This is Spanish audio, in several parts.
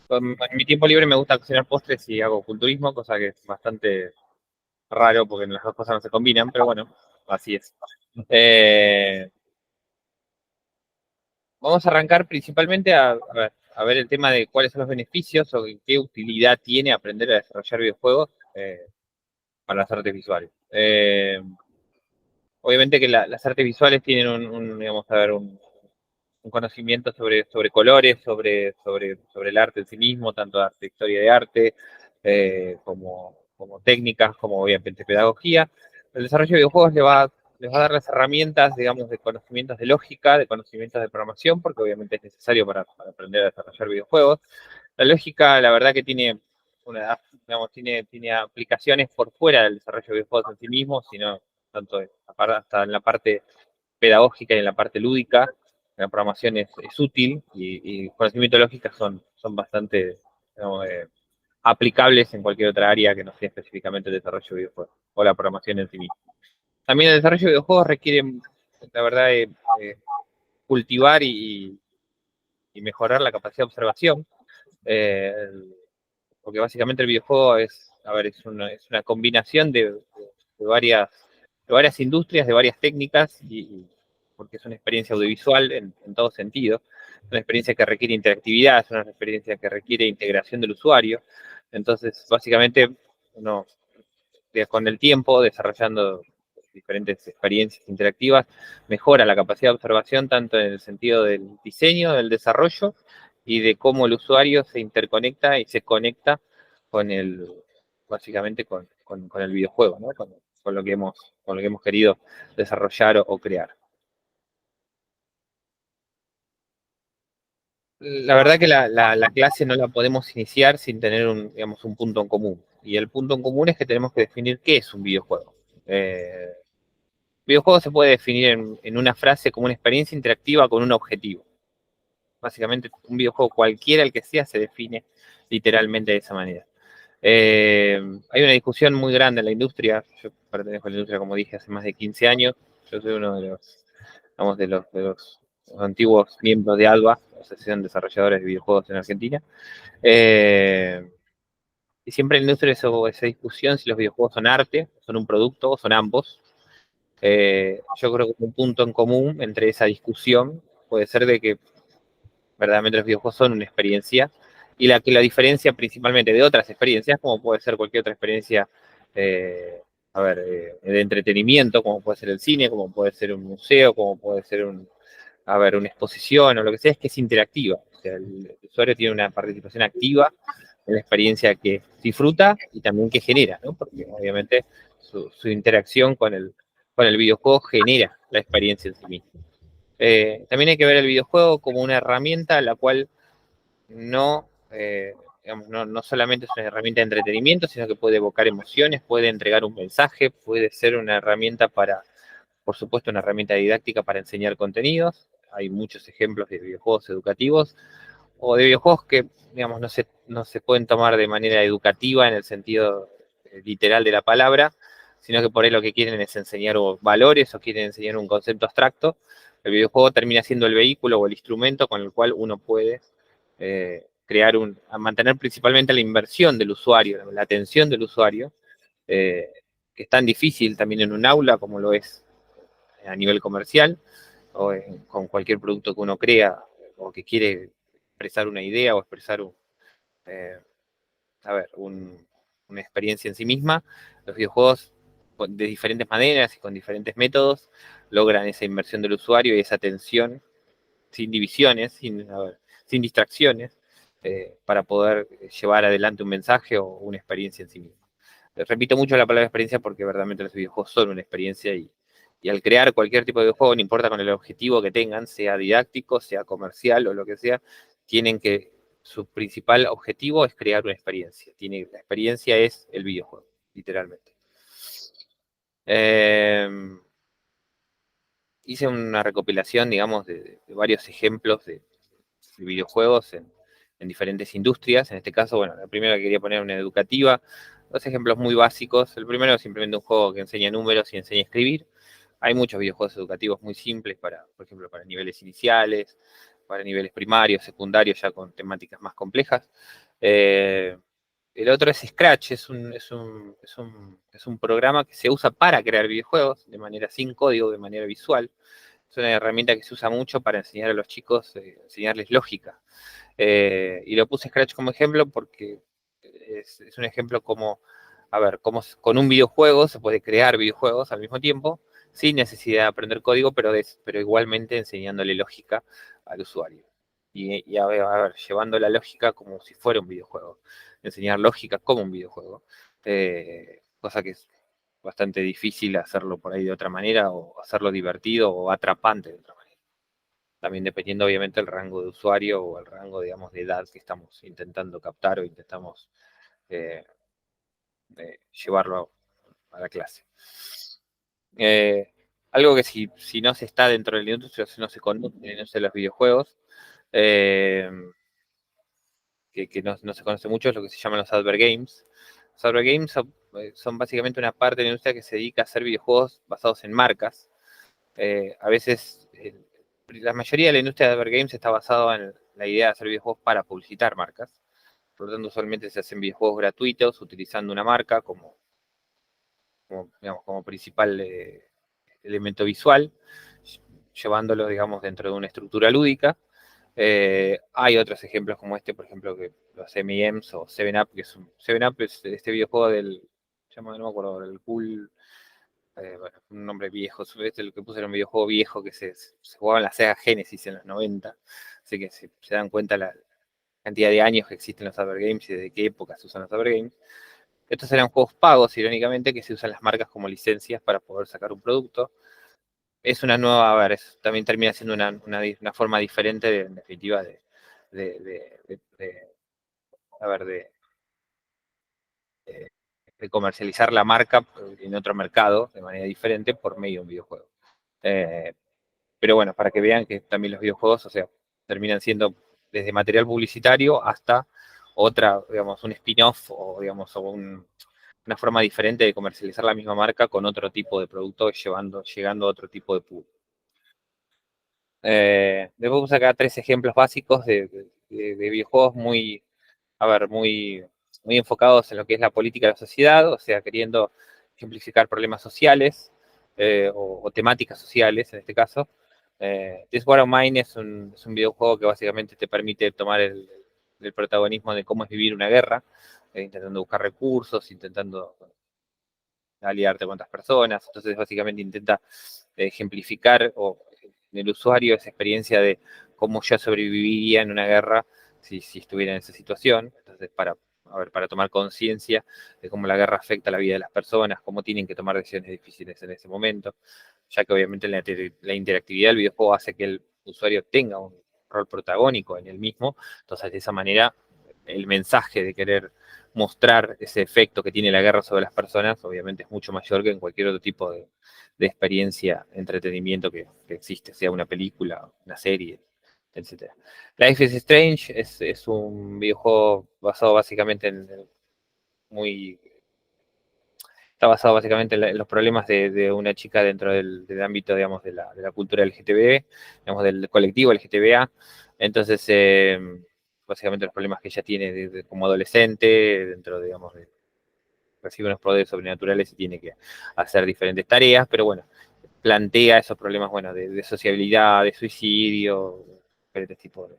En mi tiempo libre me gusta cocinar postres y hago culturismo, cosa que es bastante raro porque las dos cosas no se combinan, pero bueno, así es. Eh, Vamos a arrancar principalmente a ver el tema de cuáles son los beneficios o qué utilidad tiene aprender a desarrollar videojuegos para las artes visuales. Obviamente que las artes visuales tienen digamos, a ver, un conocimiento sobre colores, sobre el arte en sí mismo, tanto arte, historia de arte, como técnicas, como obviamente pedagogía. El desarrollo de videojuegos les va a dar las herramientas, digamos, de conocimientos de lógica, de conocimientos de programación, porque obviamente es necesario para aprender a desarrollar videojuegos. La lógica, la verdad que tiene digamos, tiene aplicaciones por fuera del desarrollo de videojuegos en sí mismo, sino tanto hasta en la parte pedagógica y en la parte lúdica. La programación es útil y conocimiento de lógica son bastante, digamos, aplicables en cualquier otra área que no sea específicamente el desarrollo de videojuegos o la programación en sí misma. También el desarrollo de videojuegos requiere, la verdad, cultivar y mejorar la capacidad de observación, eh, porque básicamente el videojuego a ver, es una combinación varias, de varias industrias, de varias técnicas, porque es una experiencia audiovisual en todo sentido, es una experiencia que requiere interactividad, es una experiencia que requiere integración del usuario. Entonces, básicamente, uno con el tiempo, desarrollando diferentes experiencias interactivas, mejora la capacidad de observación tanto en el sentido del diseño, del desarrollo y de cómo el usuario se interconecta y se conecta con básicamente con el videojuego, ¿no? Con lo que hemos querido desarrollar o crear. La verdad que la clase no la podemos iniciar sin tener digamos, un punto en común. Y el punto en común es que tenemos que definir qué es un videojuego. Eh, Videojuego se puede definir en una frase como una experiencia interactiva con un objetivo. Básicamente, un videojuego cualquiera el que sea se define literalmente de esa manera. Hay una discusión muy grande en la industria. Yo pertenezco a la industria, como dije, hace más de 15 años. Yo soy uno de los, vamos, de los antiguos miembros de ALBA, Asociación de Desarrolladores de Videojuegos en Argentina. Eh, y siempre en la industria esa discusión si los videojuegos son arte, son un producto o son ambos. Yo creo que un punto en común entre esa discusión puede ser de que verdaderamente los videojuegos son una experiencia y la diferencia principalmente de otras experiencias, como puede ser cualquier otra experiencia de entretenimiento, como puede ser el cine, como puede ser un museo, como puede ser una exposición o lo que sea, es que es interactiva. O sea, el usuario tiene una participación activa en la experiencia que disfruta y también que genera, ¿no? Porque obviamente su interacción con el videojuego genera la experiencia en sí misma. También hay que ver el videojuego como una herramienta a la cual digamos, no solamente es una herramienta de entretenimiento, sino que puede evocar emociones, puede entregar un mensaje, puede ser una herramienta por supuesto, una herramienta didáctica para enseñar contenidos. Hay muchos ejemplos de videojuegos educativos o de videojuegos que, digamos, no se pueden tomar de manera educativa en el sentido literal de la palabra, sino que por ahí lo que quieren es enseñar valores o quieren enseñar un concepto abstracto. El videojuego termina siendo el vehículo o el instrumento con el cual uno puede mantener principalmente la inversión del usuario, la atención del usuario, eh, que es tan difícil también en un aula como lo es a nivel comercial o con cualquier producto que uno crea o que quiere expresar una idea o expresar eh, a ver, una experiencia en sí misma. Los videojuegos de diferentes maneras y con diferentes métodos logran esa inversión del usuario y esa atención sin divisiones, sin distracciones, para poder llevar adelante un mensaje o una experiencia en sí misma. Repito mucho la palabra experiencia porque verdaderamente los videojuegos son una experiencia y al crear cualquier tipo de videojuego, no importa con el objetivo que tengan, sea didáctico, sea comercial o lo que sea, tienen que, su principal objetivo es crear una experiencia. La experiencia es el videojuego, literalmente. Eh, Hice una recopilación, digamos, de varios ejemplos de videojuegos en diferentes industrias. En este caso, bueno, la primera que quería poner una educativa. Dos ejemplos muy básicos. El primero es simplemente un juego que enseña números y enseña a escribir. Hay muchos videojuegos educativos muy simples por ejemplo, para niveles iniciales. para niveles primarios, secundarios, ya con temáticas más complejas. El otro es Scratch, es un programa que se usa para crear videojuegos de manera sin código, de manera visual. Es una herramienta que se usa mucho para enseñar a los chicos, enseñarles lógica. Y lo puse Scratch como ejemplo porque es un ejemplo como, a ver, cómo con un videojuego se puede crear videojuegos al mismo tiempo, sin necesidad de aprender código, pero igualmente enseñándole lógica al usuario. Y a ver, llevando la lógica como si fuera un videojuego. Enseñar lógica como un videojuego. Cosa que es bastante difícil hacerlo por ahí de otra manera, o hacerlo divertido o atrapante de otra manera. También dependiendo obviamente del rango de usuario o el rango, digamos, de edad que estamos intentando captar o intentamos eh, llevarlo a la clase. Eh, Algo que si no se está dentro de la industria, si no se conoce en la industria de los videojuegos, eh, que no se conoce mucho, es lo que se llaman los advert games. Los advert games son básicamente una parte de la industria que se dedica a hacer videojuegos basados en marcas. A veces, la mayoría de la industria de advert games está basada en la idea de hacer videojuegos para publicitar marcas. Por lo tanto, usualmente se hacen videojuegos gratuitos utilizando una marca digamos, como principal elemento visual, llevándolo, digamos, dentro de una estructura lúdica. Hay otros ejemplos como este, por ejemplo, que los M&M's o 7-Up, que es 7-Up es este videojuego no me acuerdo, el Cool, bueno, un nombre viejo, este lo que puse era un videojuego viejo que se jugaba en la Sega Genesis en los 90, así que se dan cuenta la cantidad de años que existen los advert games y de qué época se usan los advert games. Estos eran juegos pagos, irónicamente, que se usan las marcas como licencias para poder sacar un producto. Es una nueva, a ver, también termina siendo una forma diferente, en definitiva, de, de, de, a ver, de comercializar la marca en otro mercado de manera diferente por medio de un videojuego. Eh, pero bueno, para que vean que también los videojuegos, o sea, terminan siendo desde material publicitario hasta otra, digamos, un spin-off o, digamos, una forma diferente de comercializar la misma marca con otro tipo de producto, llegando a otro tipo de público. Después puse acá 3 ejemplos básicos de videojuegos a ver, muy enfocados en lo que es la política de la sociedad, o sea, queriendo ejemplificar problemas sociales o temáticas sociales en este caso. This War of Mine es un videojuego que básicamente te permite tomar el protagonismo de cómo es vivir una guerra, intentando buscar recursos, intentando aliarte con otras personas. Entonces, básicamente intenta ejemplificar en el usuario esa experiencia de cómo yo sobreviviría en una guerra si estuviera en esa situación. Entonces, para tomar conciencia de cómo la guerra afecta la vida de las personas, cómo tienen que tomar decisiones difíciles en ese momento, ya que obviamente la interactividad del videojuego hace que el usuario tenga un rol protagónico en el mismo. Entonces, de esa manera, el mensaje de querer mostrar ese efecto que tiene la guerra sobre las personas, obviamente es mucho mayor que en cualquier otro tipo de experiencia, entretenimiento que existe, sea una película, una serie, etc. Life is Strange es un videojuego basado básicamente muy está basado básicamente en los problemas de una chica dentro del ámbito, digamos, de la cultura LGTB, digamos, del colectivo LGTBA. Entonces, básicamente los problemas que ella tiene como adolescente, dentro, digamos, recibe unos poderes sobrenaturales y tiene que hacer diferentes tareas, pero bueno, plantea esos problemas, bueno, de sociabilidad, de suicidio, diferentes tipos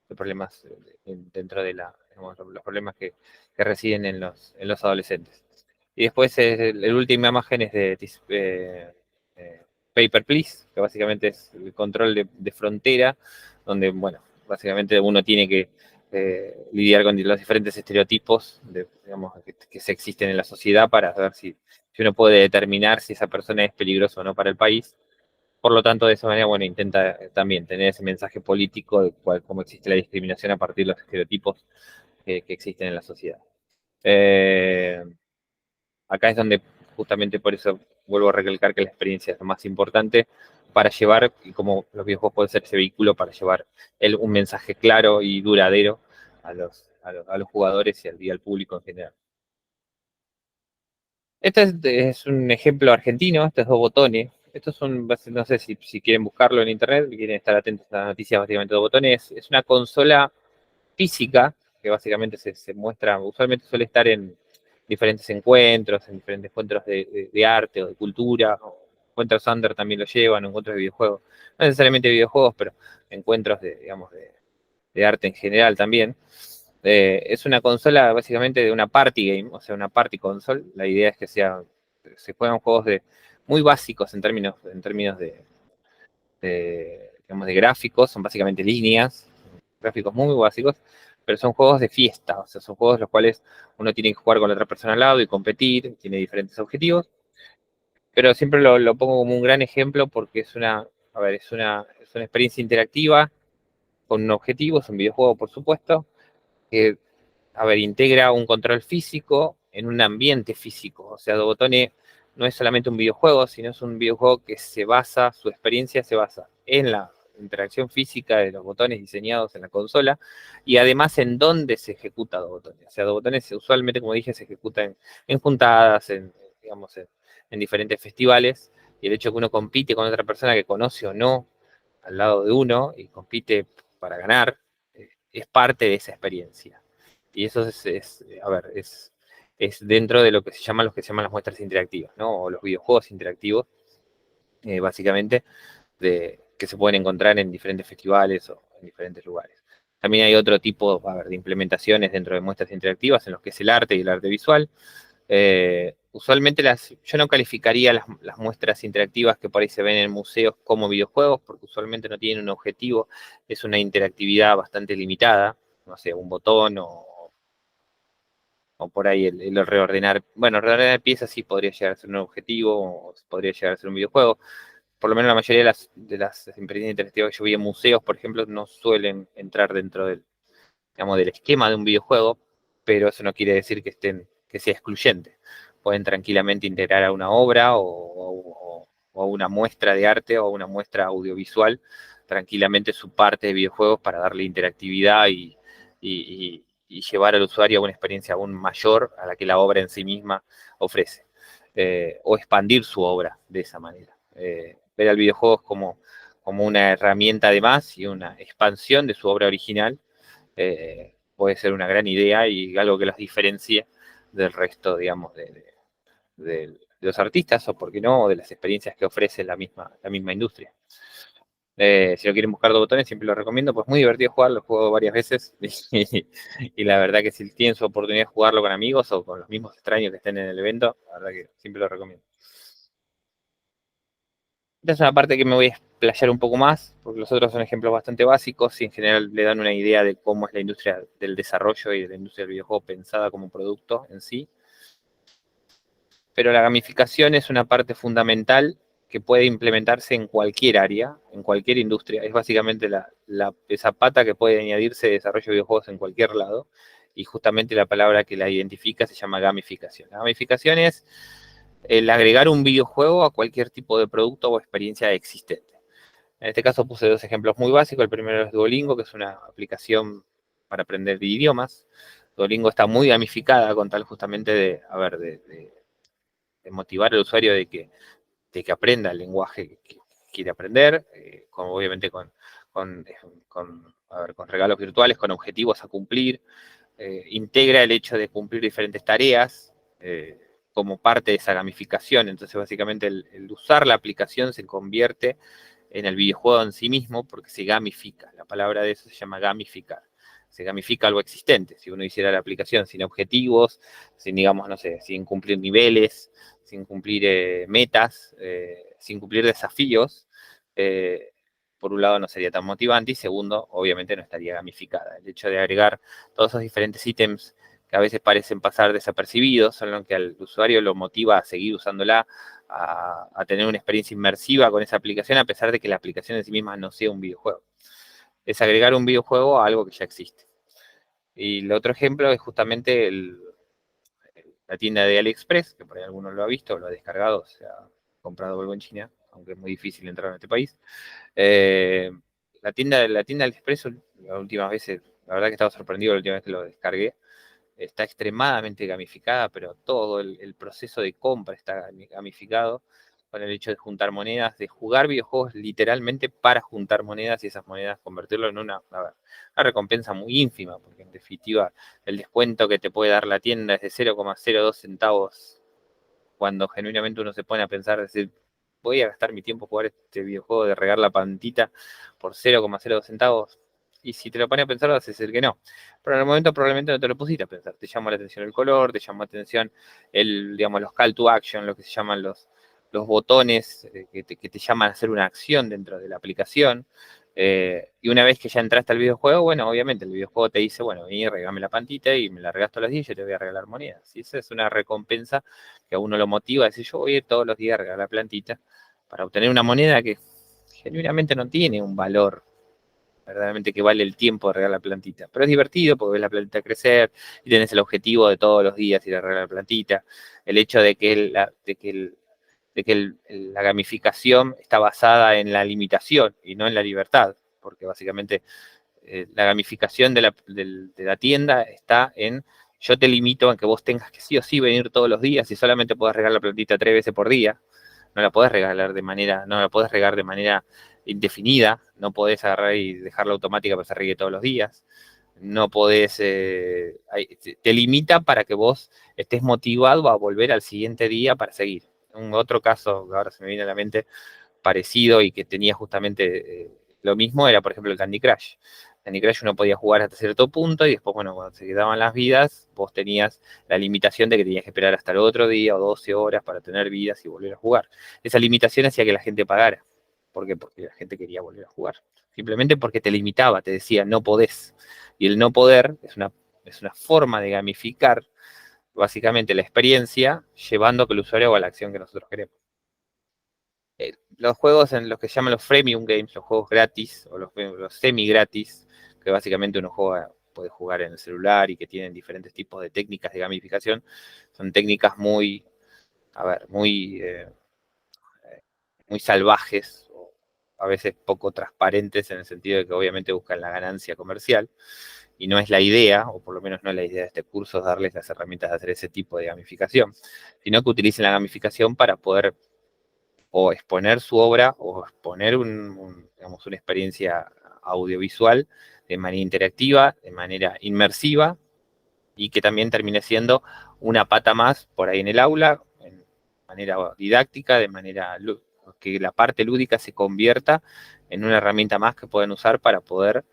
de problemas dentro digamos, los problemas que residen en los adolescentes. Y después el última imagen es de Paper Please, que básicamente es el control de frontera, donde, bueno, básicamente uno tiene que lidiar con los diferentes estereotipos digamos, que se existen en la sociedad para ver si uno puede determinar si esa persona es peligrosa o no para el país. Por lo tanto, de esa manera, bueno, intenta también tener ese mensaje político de cómo existe la discriminación a partir de los estereotipos que existen en la sociedad. Eh, Acá es donde justamente por eso vuelvo a recalcar que la experiencia es lo más importante para llevar, y como los videojuegos pueden ser ese vehículo para llevar un mensaje claro y duradero a los jugadores y al público en general. Este es un ejemplo argentino, estos 2 botones, Esto es no sé si quieren buscarlo en internet, quieren estar atentos a las noticias básicamente de botones. Es una consola física que básicamente se muestra, usualmente suele estar en diferentes encuentros, de arte o de cultura. Encuentros under también lo llevan, encuentros de videojuegos. No necesariamente videojuegos, pero encuentros digamos, de arte en general también. Es una consola básicamente de una party game, o sea, una party console. La idea es que se juegan juegos muy básicos en términos digamos, de gráficos, son básicamente líneas, gráficos muy básicos, pero son juegos de fiesta, o sea, son juegos los cuales uno tiene que jugar con la otra persona al lado y competir, tiene diferentes objetivos, pero siempre lo pongo como un gran ejemplo porque es una experiencia interactiva con un objetivo, es un videojuego, por supuesto, que integra un control físico en un ambiente físico. O sea, Dobotone no es solamente un videojuego, sino es un videojuego que su experiencia se basa en la interacción física de los botones diseñados en la consola y además en dónde se ejecuta Dobotone. O sea, Dobotone usualmente, como dije, se ejecuta en juntadas, digamos, en diferentes festivales, y el hecho de que uno compite con otra persona que conoce o no al lado de uno y compite para ganar, es parte de esa experiencia. Y eso es dentro de lo que se llaman las muestras interactivas, ¿no? O los videojuegos interactivos, básicamente, que se pueden encontrar en diferentes festivales o en diferentes lugares. También hay otro tipo, de implementaciones dentro de muestras interactivas en los que es el arte y el arte visual. Usualmente yo no calificaría las muestras interactivas que por ahí se ven en museos como videojuegos, porque usualmente no tienen un objetivo, es una interactividad bastante limitada, no sé, un botón o por ahí el reordenar piezas sí podría llegar a ser un objetivo, o podría llegar a ser un videojuego. Por lo menos la mayoría de las experiencias interactivas que yo vi en museos, por ejemplo, no suelen entrar dentro del esquema de un videojuego, pero eso no quiere decir que sea excluyente. Pueden tranquilamente integrar a una obra o a una muestra de arte o a una muestra audiovisual, tranquilamente su parte de videojuegos para darle interactividad y llevar al usuario a una experiencia aún mayor a la que la obra en sí misma ofrece, o expandir su obra de esa manera. Ver al videojuego como una herramienta de más y una expansión de su obra original, puede ser una gran idea y algo que los diferencie del resto, digamos, de los artistas, o por qué no, de las experiencias que ofrece la misma industria. Si lo quieren buscar de botones, siempre lo recomiendo, pues muy divertido jugarlo, lo juego varias veces y la verdad que si tienen su oportunidad de jugarlo con amigos o con los mismos extraños que estén en el evento, la verdad que siempre lo recomiendo. Esta es una parte que me voy a explayar un poco más, porque los otros son ejemplos bastante básicos y en general le dan una idea de cómo es la industria del desarrollo y de la industria del videojuego pensada como producto en sí. Pero la gamificación es una parte fundamental que puede implementarse en cualquier área, en cualquier industria. Es básicamente esa pata que puede añadirse de desarrollo de videojuegos en cualquier lado. Y justamente la palabra que la identifica se llama gamificación. La gamificación es el agregar un videojuego a cualquier tipo de producto o experiencia existente. En este caso puse dos ejemplos muy básicos. El primero es Duolingo, que es una aplicación para aprender idiomas. Duolingo está muy gamificada con tal justamente de motivar al usuario de que aprenda el lenguaje que quiere aprender, obviamente con regalos virtuales, con objetivos a cumplir. Integra el hecho de cumplir diferentes tareas como parte de esa gamificación. Entonces, básicamente, el usar la aplicación se convierte en el videojuego en sí mismo porque se gamifica. La palabra de eso se llama gamificar. Se gamifica algo existente. Si uno hiciera la aplicación sin objetivos, sin, digamos, no sé, sin cumplir niveles, sin cumplir metas, sin cumplir desafíos, por un lado no sería tan motivante y segundo, obviamente no estaría gamificada. El hecho de agregar todos esos diferentes ítems que a veces parecen pasar desapercibidos, son lo que al usuario lo motiva a seguir usándola, a tener una experiencia inmersiva con esa aplicación, a pesar de que la aplicación en sí misma no sea un videojuego. Es agregar un videojuego a algo que ya existe. Y el otro ejemplo es justamente la tienda de AliExpress, que por ahí alguno lo ha visto, lo ha descargado, se ha comprado algo en China, aunque es muy difícil entrar en este país. La tienda de AliExpress, la última vez, la verdad que estaba sorprendido la última vez que lo descargué. Está extremadamente gamificada, pero todo el proceso de compra está gamificado. con el hecho de juntar monedas, de jugar videojuegos literalmente para juntar monedas y esas monedas convertirlo en una recompensa muy ínfima, porque en definitiva el descuento que te puede dar la tienda es de 0,02 centavos, cuando genuinamente uno se pone a pensar, decir, voy a gastar mi tiempo jugar este videojuego de regar la pantita por 0,02 centavos. Y si te lo pones a pensar, vas a decir que no. Pero en el momento probablemente no te lo pusiste a pensar. Te llama la atención el color, te llama la atención digamos, los call to action, lo que se llaman los botones que te llaman a hacer una acción dentro de la aplicación. Y una vez que ya entraste al videojuego, bueno, obviamente el videojuego te dice, bueno, vení, regame la pantita y me la regas todos los días y yo te voy a regalar monedas. Y esa es una recompensa que a uno lo motiva a decir, yo voy a ir todos los días a regalar la plantita para obtener una moneda que genuinamente no tiene un valor verdaderamente que vale el tiempo de regar la plantita. Pero es divertido porque ves la plantita crecer y tenés el objetivo de todos los días ir a regar la plantita. El hecho de que la gamificación está basada en la limitación y no en la libertad, porque básicamente la gamificación de la tienda está en yo te limito a que vos tengas que sí o sí venir todos los días y solamente podés regar la plantita 3 veces por día. No la podés regalar no la podés regar de manera indefinida, no podés agarrar y dejarla automática para que se riegue todos los días. No podés, te limita para que vos estés motivado a volver al siguiente día para seguir. Un otro caso que ahora se me viene a la mente parecido y que tenía justamente lo mismo era, por ejemplo, el Candy Crush. Candy Crush uno podía jugar hasta cierto punto y después, bueno, cuando se quedaban las vidas, vos tenías la limitación de que tenías que esperar hasta el otro día o 12 horas para tener vidas y volver a jugar. Esa limitación hacía que la gente pagara. ¿Por qué? Porque la gente quería volver a jugar. Simplemente porque te limitaba, te decía, no podés. Y el no poder es una forma de gamificar básicamente la experiencia, llevando a que el usuario haga la acción que nosotros queremos. Los juegos en los que se llaman los freemium games, los juegos gratis o los semi gratis, que básicamente uno puede jugar en el celular y que tienen diferentes tipos de técnicas de gamificación, son técnicas muy, a ver, muy salvajes, o a veces poco transparentes en el sentido de que obviamente buscan la ganancia comercial, y no es la idea, o por lo menos no es la idea de este curso, es darles las herramientas de hacer ese tipo de gamificación, sino que utilicen la gamificación para poder o exponer su obra o exponer digamos, una experiencia audiovisual de manera interactiva, de manera inmersiva, y que también termine siendo una pata más por ahí en el aula, de manera didáctica, de manera que la parte lúdica se convierta en una herramienta más que puedan usar para poder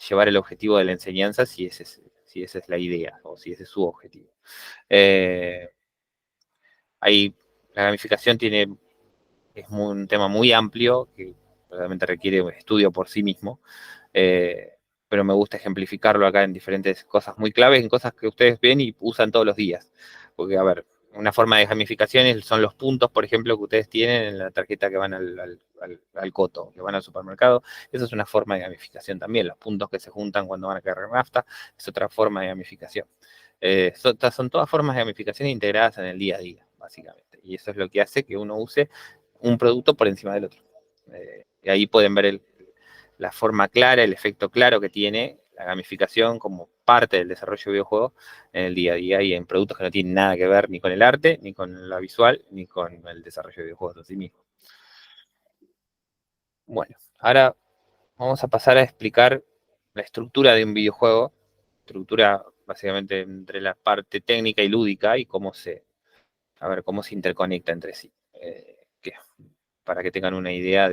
llevar el objetivo de la enseñanza, si esa es la idea o si ese es su objetivo. Ahí la gamificación es un tema muy amplio que realmente requiere un estudio por sí mismo, pero me gusta ejemplificarlo acá en diferentes cosas muy claves, en cosas que ustedes ven y usan todos los días. Porque, a ver, una forma de gamificación son los puntos, por ejemplo, que ustedes tienen en la tarjeta que van al coto, que van al supermercado. Esa es una forma de gamificación también. Los puntos que se juntan cuando van a cargar nafta es otra forma de gamificación. Son todas formas de gamificación integradas en el día a día, básicamente. Y eso es lo que hace que uno use un producto por encima del otro. Y ahí pueden ver la forma clara, el efecto claro que tiene la gamificación como parte del desarrollo de videojuegos en el día a día y en productos que no tienen nada que ver ni con el arte, ni con la visual, ni con el desarrollo de videojuegos en sí mismo. Bueno, ahora vamos a pasar a explicar la estructura de un videojuego, estructura básicamente entre la parte técnica y lúdica y cómo cómo se interconecta entre sí. Para que tengan una idea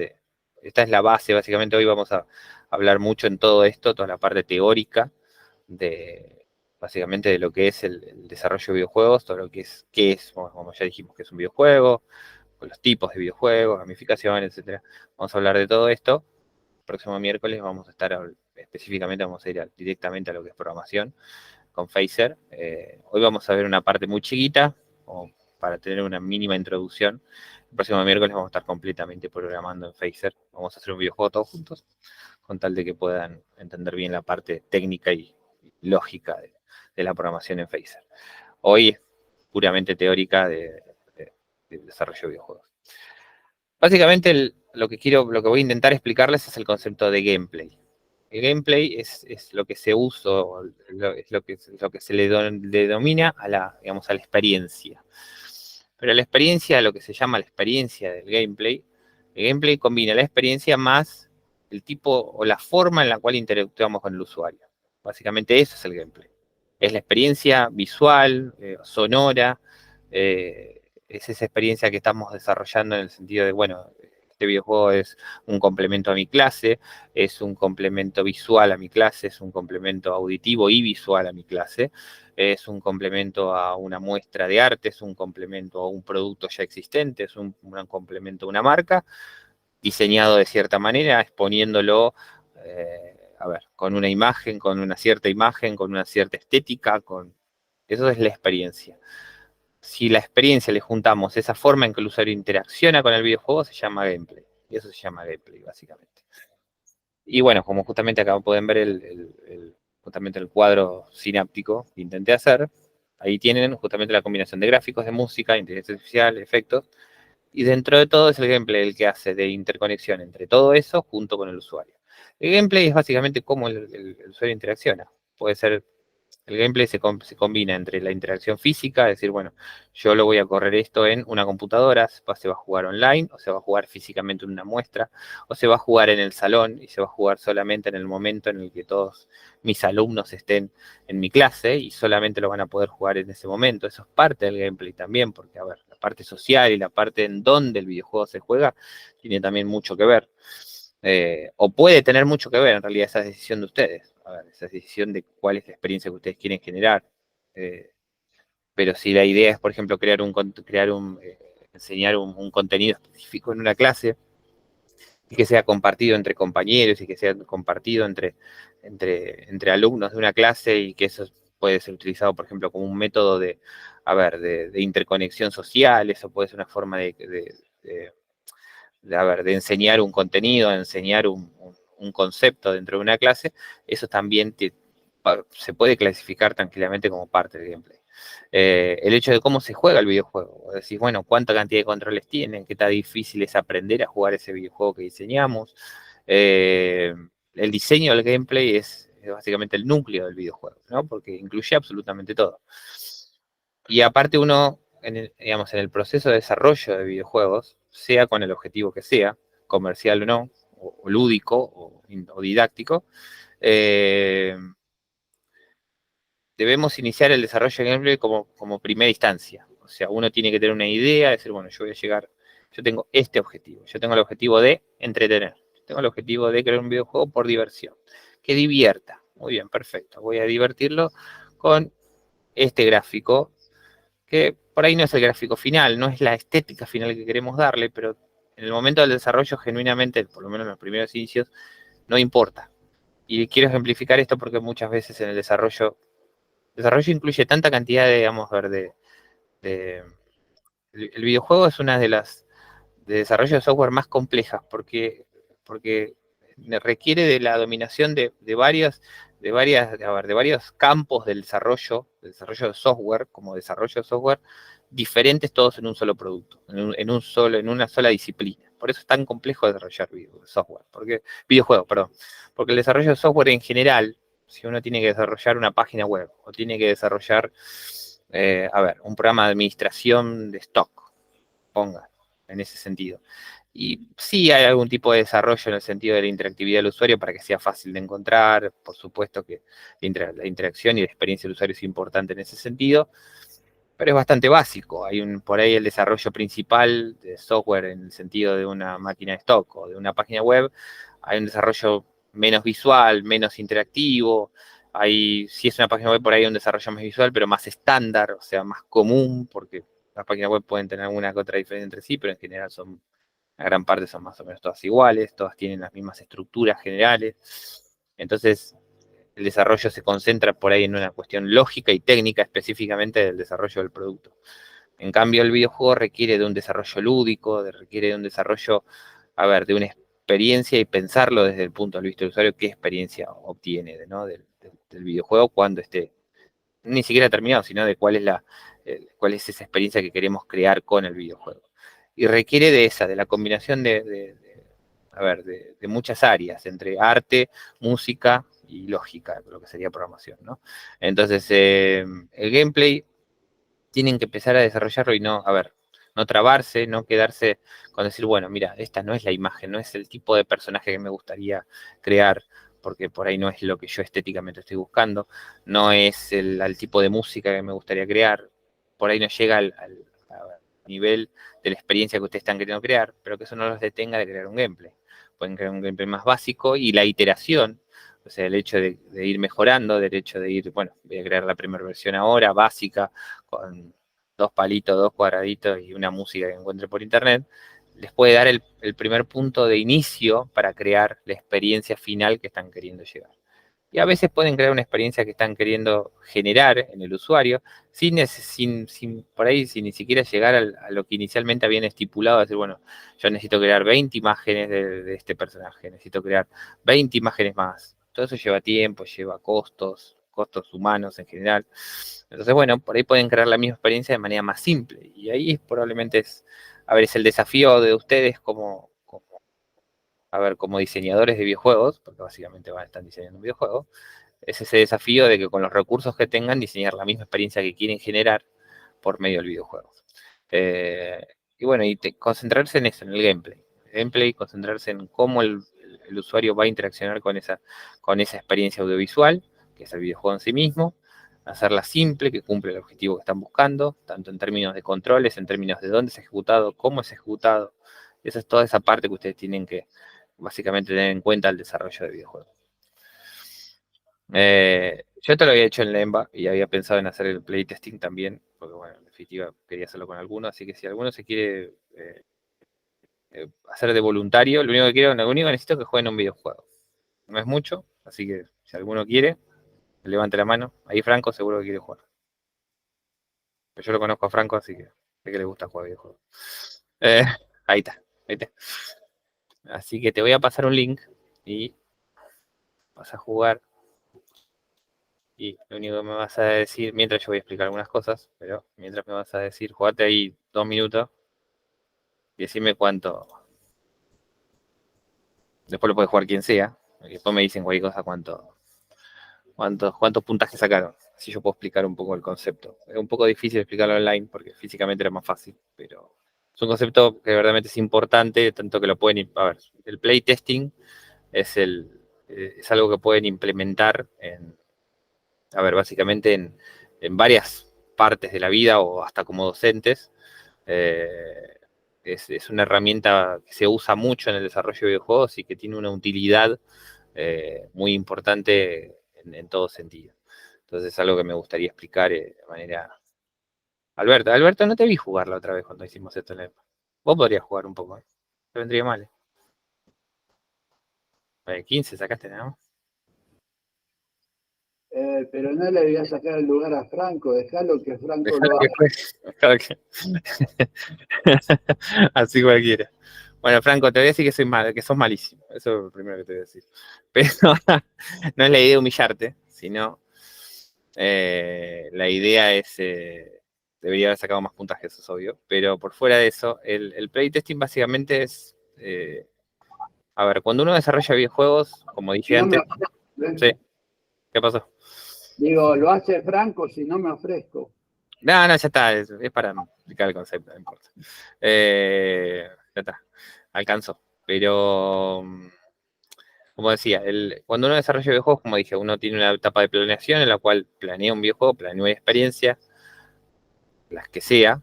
esta es la base, básicamente hoy vamos a hablar mucho en todo esto, toda la parte teórica básicamente de lo que es el desarrollo de videojuegos, todo lo que es, qué es, como ya dijimos, que es un videojuego, con los tipos de videojuegos, gamificación, etcétera. Vamos a hablar de todo esto. El próximo miércoles vamos a estar específicamente, vamos a ir directamente a lo que es programación con Phaser. Hoy vamos a ver una parte muy chiquita, como para tener una mínima introducción. El próximo miércoles vamos a estar completamente programando en Phaser. Vamos a hacer un videojuego todos juntos, con tal de que puedan entender bien la parte técnica y lógica de la programación en Phaser. Hoy es puramente teórica de desarrollo de videojuegos. Básicamente lo que voy a intentar explicarles es el concepto de gameplay. El gameplay es lo que se usa, es lo que se le denomina digamos, a la experiencia. Pero la experiencia, lo que se llama la experiencia del gameplay, el gameplay combina la experiencia más el tipo o la forma en la cual interactuamos con el usuario. Básicamente eso es el gameplay. Es la experiencia visual, sonora, es esa experiencia que estamos desarrollando en el sentido de, bueno, este videojuego es un complemento a mi clase, es un complemento visual a mi clase, es un complemento auditivo y visual a mi clase, es un complemento a una muestra de arte, es un complemento a un producto ya existente, es un complemento a una marca, diseñado de cierta manera, exponiéndolo, a ver, con una imagen, con una cierta estética, eso es la experiencia. Si la experiencia le juntamos esa forma en que el usuario interacciona con el videojuego, se llama gameplay. Y eso se llama gameplay, básicamente. Y bueno, como justamente acá pueden ver justamente el cuadro sináptico que intenté hacer, ahí tienen justamente la combinación de gráficos, de música, inteligencia artificial, efectos, y dentro de todo es el gameplay el que hace de interconexión entre todo eso junto con el usuario. El gameplay es básicamente cómo el usuario interacciona. Puede ser, el gameplay se combina entre la interacción física, es decir, bueno, yo lo voy a correr esto en una computadora, se va a jugar online, o se va a jugar físicamente en una muestra, o se va a jugar en el salón y se va a jugar solamente en el momento en el que todos mis alumnos estén en mi clase y solamente lo van a poder jugar en ese momento. Eso es parte del gameplay también, porque, a ver, la parte social y la parte en donde el videojuego se juega tiene también mucho que ver. O puede tener mucho que ver, en realidad, esa decisión de ustedes. A ver, esa decisión de cuál es la experiencia que ustedes quieren generar. Pero si la idea es, por ejemplo, enseñar un contenido específico en una clase y que sea compartido entre compañeros y que sea compartido entre alumnos de una clase y que eso puede ser utilizado, por ejemplo, como un método de interconexión social, eso puede ser una forma de enseñar un contenido, de enseñar un concepto dentro de una clase, eso también se puede clasificar tranquilamente como parte del gameplay. El hecho de cómo se juega el videojuego, decís, bueno, cuánta cantidad de controles tienen, qué tan difícil es aprender a jugar ese videojuego que diseñamos. El diseño del gameplay es básicamente el núcleo del videojuego, ¿no? Porque incluye absolutamente todo. Y aparte uno, digamos, en el proceso de desarrollo de videojuegos, sea con el objetivo que sea, comercial o no, o lúdico o didáctico, debemos iniciar el desarrollo de gameplay como primera instancia. O sea, uno tiene que tener una idea, decir, bueno, yo voy a llegar, yo tengo este objetivo, yo tengo el objetivo de entretener, yo tengo el objetivo de crear un videojuego por diversión, que divierta. Muy bien, perfecto, voy a divertirlo con este gráfico, que por ahí no es el gráfico final, no es la estética final que queremos darle, pero en el momento del desarrollo, genuinamente, por lo menos en los primeros inicios, no importa. Y quiero ejemplificar esto porque muchas veces en el desarrollo incluye tanta cantidad de, digamos, el videojuego es una de las de desarrollo de software más complejas porque requiere de la dominación de varios campos del desarrollo de software, como desarrollo de software, diferentes todos en un solo producto, en una sola disciplina. Por eso es tan complejo desarrollar videojuegos, perdón. Porque el desarrollo de software en general, si uno tiene que desarrollar una página web o tiene que desarrollar, un programa de administración de stock, ponga, en ese sentido. Y sí hay algún tipo de desarrollo en el sentido de la interactividad del usuario para que sea fácil de encontrar. Por supuesto que la interacción y la experiencia del usuario es importante en ese sentido, pero es bastante básico. Por ahí el desarrollo principal de software en el sentido de una máquina de stock o de una página web, hay un desarrollo menos visual, menos interactivo. Si es una página web, por ahí hay un desarrollo más visual, pero más estándar, o sea, más común, porque las páginas web pueden tener alguna que otra diferencia entre sí, pero en general la gran parte son más o menos todas iguales, todas tienen las mismas estructuras generales. Entonces, el desarrollo se concentra por ahí en una cuestión lógica y técnica específicamente del desarrollo del producto. En cambio, el videojuego requiere de un desarrollo lúdico, requiere de un desarrollo, de una experiencia y pensarlo desde el punto de vista del usuario, qué experiencia obtiene, ¿no? del videojuego cuando esté ni siquiera terminado, sino de cuál es esa experiencia que queremos crear con el videojuego. Y requiere de la combinación de muchas áreas, entre arte, música y lógica, lo que sería programación, ¿no? Entonces, el gameplay tienen que empezar a desarrollarlo y no, no trabarse, no quedarse con decir, bueno, mira, esta no es la imagen, no es el tipo de personaje que me gustaría crear, porque por ahí no es lo que yo estéticamente estoy buscando, no es el tipo de música que me gustaría crear, por ahí no llega al nivel de la experiencia que ustedes están queriendo crear, pero que eso no los detenga de crear un gameplay. Pueden crear un gameplay más básico y la iteración, o sea, el hecho de ir mejorando, del hecho de ir, bueno, voy a crear la primera versión ahora, básica, con 2 palitos, 2 cuadraditos y una música que encuentre por internet, les puede dar el primer punto de inicio para crear la experiencia final que están queriendo llegar. Y a veces pueden crear una experiencia que están queriendo generar en el usuario, por ahí sin ni siquiera llegar a lo que inicialmente habían estipulado, decir, bueno, yo necesito crear 20 imágenes de este personaje, necesito crear 20 imágenes más. Todo eso lleva tiempo, lleva costos humanos en general. Entonces, bueno, por ahí pueden crear la misma experiencia de manera más simple. Y ahí probablemente es el desafío de ustedes como diseñadores de videojuegos, porque básicamente van a estar diseñando un videojuego, es ese desafío de que con los recursos que tengan, diseñar la misma experiencia que quieren generar por medio del videojuego. Y bueno, concentrarse en eso, en el gameplay. Gameplay, concentrarse en cómo el usuario va a interaccionar con esa experiencia audiovisual, que es el videojuego en sí mismo, hacerla simple, que cumple el objetivo que están buscando, tanto en términos de controles, en términos de dónde es ejecutado, cómo es ejecutado. Esa es toda esa parte que ustedes tienen que básicamente tener en cuenta al desarrollo de videojuegos. Yo te lo había hecho en Lemba y había pensado en hacer el playtesting también, porque bueno, en definitiva quería hacerlo con alguno, así que si alguno se quiere hacer de voluntario, lo único que necesito es que jueguen un videojuego. No es mucho, así que si alguno quiere, levante la mano. Ahí Franco seguro que quiere jugar. Pero yo lo conozco a Franco, así que sé que le gusta jugar videojuegos. Eh, ahí está, ahí está. Así que te voy a pasar un link y vas a jugar. Y lo único que me vas a decir, mientras yo voy a explicar algunas cosas, pero mientras me vas a decir, jugate ahí 2 minutos y decime cuánto. Después lo puede jugar quien sea. Y después me dicen cualquier cosa cuántos puntajes sacaron. Así yo puedo explicar un poco el concepto. Es un poco difícil explicarlo online porque físicamente era más fácil, pero es un concepto que verdaderamente es importante, tanto que lo pueden. A ver, el playtesting es algo que pueden implementar básicamente en varias partes de la vida o hasta como docentes. Eh, es una herramienta que se usa mucho en el desarrollo de videojuegos y que tiene una utilidad muy importante en todo sentido. Entonces es algo que me gustaría explicar de manera. Alberto, no te vi jugar la otra vez cuando hicimos esto en el. Vos podrías jugar un poco, ¿eh? No vendría mal. 15 sacaste, ¿no? Pero no le voy a sacar el lugar a Franco, dejalo que Franco Dejalo lo que haga. juegue. Así cualquiera. Bueno, Franco, te voy a decir que sos malísimo. Eso es lo primero que te voy a decir. Pero no es la idea de humillarte, sino la idea es. Debería haber sacado más puntaje, eso es obvio. Pero por fuera de eso, el playtesting básicamente es. Cuando uno desarrolla videojuegos, como dije No me antes. Sí, ofrezco. ¿qué pasó? Digo, lo hace Franco si no me ofrezco. No, ya está, es para explicar el concepto, no importa. Ya está, alcanzó. Pero, como decía, cuando uno desarrolla videojuegos, como dije, uno tiene una etapa de planeación en la cual planea un videojuego, planea una experiencia, las que sea,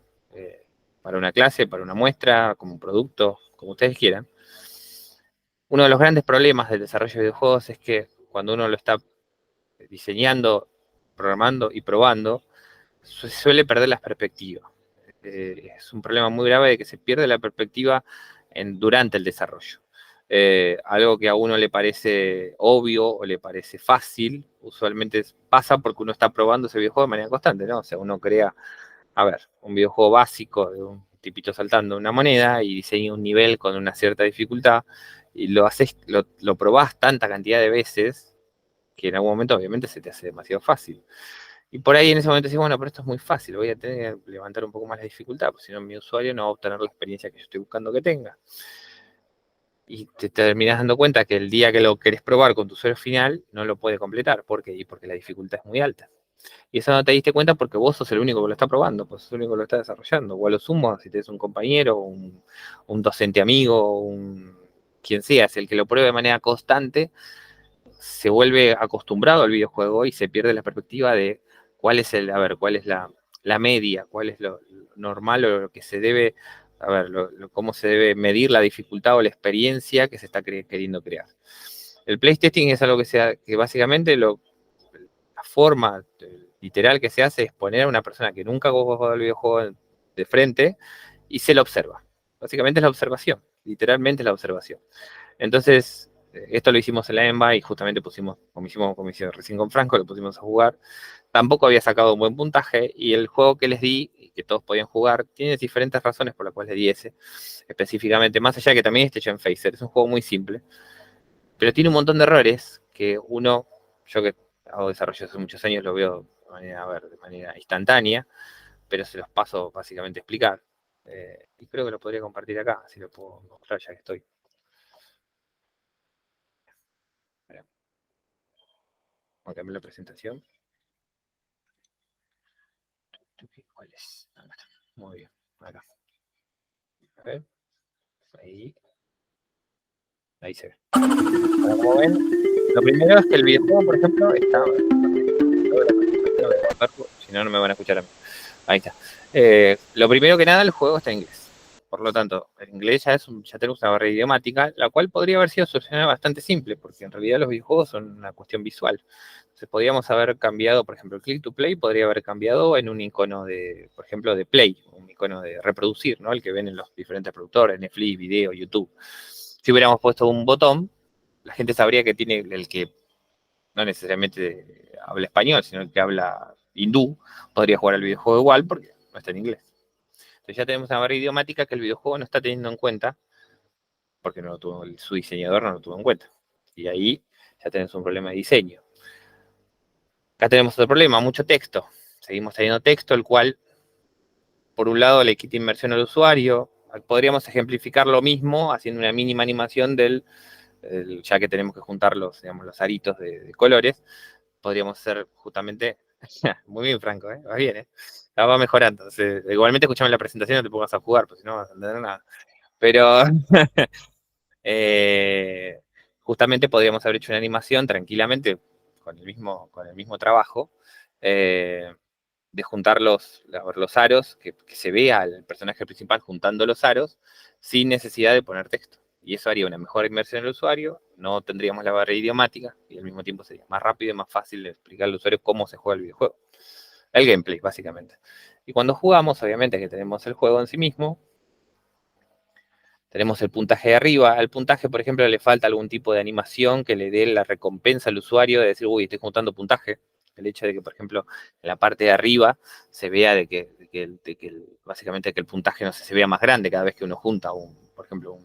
para una clase, para una muestra, como un producto, como ustedes quieran. Uno de los grandes problemas del desarrollo de videojuegos es que cuando uno lo está diseñando, programando y probando, se suele perder las perspectivas. Es un problema muy grave de que se pierde la perspectiva durante el desarrollo. Algo que a uno le parece obvio o le parece fácil, usualmente pasa porque uno está probando ese videojuego de manera constante, ¿no? O sea, uno crea, un videojuego básico de un tipito saltando una moneda y diseña un nivel con una cierta dificultad y lo probás tanta cantidad de veces que en algún momento obviamente se te hace demasiado fácil. Y por ahí en ese momento decís, bueno, pero esto es muy fácil, voy a tener que levantar un poco más la dificultad, porque si no mi usuario no va a obtener la experiencia que yo estoy buscando que tenga. Y te terminas dando cuenta que el día que lo querés probar con tu usuario final, no lo puede completar. ¿Por qué? Porque la dificultad es muy alta. Y eso no te diste cuenta porque vos sos el único que lo está probando, pues sos el único que lo está desarrollando. O a lo sumo, si tenés un compañero, un docente amigo, quien sea, es el que lo pruebe de manera constante, se vuelve acostumbrado al videojuego y se pierde la perspectiva de cuál es cuál es la media, cuál es lo normal o lo que se debe, cómo se debe medir la dificultad o la experiencia que se está queriendo crear. El playtesting es algo que básicamente la forma literal que se hace es poner a una persona que nunca ha jugado el videojuego de frente y se lo observa. Básicamente es la observación, literalmente es la observación. Entonces, esto lo hicimos en la EMBA y justamente como hicimos recién con Franco, lo pusimos a jugar. Tampoco había sacado un buen puntaje y el juego que les di, que todos podían jugar, tiene diferentes razones por las cuales le di ese. Específicamente, más allá de que también esté en Phaser, es un juego muy simple, pero tiene un montón de errores que yo que hago desarrollo hace muchos años, lo veo de manera instantánea, pero se los paso básicamente a explicar. Y creo que lo podría compartir acá, así lo puedo mostrar ya que estoy. Voy a cambiar la presentación. ¿Cuál es? Muy bien, acá. A ver, ahí se ve. Como ven, lo primero es que el videojuego, por ejemplo, está... Si no, no me van a escuchar a mí. Ahí está. Lo primero que nada, el juego está en inglés. Por lo tanto, el inglés ya tenemos una barrera idiomática, la cual podría haber sido solucionada bastante simple, porque en realidad los videojuegos son una cuestión visual. Entonces podríamos haber cambiado, por ejemplo, el click to play podría haber cambiado en un icono de, por ejemplo, de play, un icono de reproducir, ¿no? El que ven en los diferentes productores, Netflix, video, YouTube. Si hubiéramos puesto un botón, la gente sabría que tiene el que no necesariamente habla español, sino el que habla hindú, podría jugar al videojuego igual porque no está en inglés. Entonces ya tenemos una barrera idiomática que el videojuego no está teniendo en cuenta porque su diseñador no lo tuvo en cuenta. Y ahí ya tenemos un problema de diseño. Acá tenemos otro problema, mucho texto. Seguimos teniendo texto, el cual, por un lado, le quita inmersión al usuario. Podríamos ejemplificar lo mismo haciendo una mínima animación ya que tenemos que juntar los aritos de colores. Podríamos hacer justamente... Muy bien, Franco, va bien, va mejorando. Entonces, igualmente, escuchame la presentación, no te pongas a jugar, porque si no vas a entender nada. Pero... justamente podríamos haber hecho una animación tranquilamente con el mismo trabajo, de juntar los aros, que se vea al personaje principal juntando los aros, sin necesidad de poner texto. Y eso haría una mejor inmersión del usuario, no tendríamos la barrera idiomática, y al mismo tiempo sería más rápido y más fácil de explicar al usuario cómo se juega el videojuego. El gameplay, básicamente. Y cuando jugamos, obviamente que tenemos el juego en sí mismo, tenemos el puntaje de arriba. Al puntaje, por ejemplo, le falta algún tipo de animación que le dé la recompensa al usuario de decir, uy, estoy juntando puntaje. El hecho de que, por ejemplo, en la parte de arriba se vea básicamente que el puntaje no sé, se vea más grande cada vez que uno junta, por ejemplo,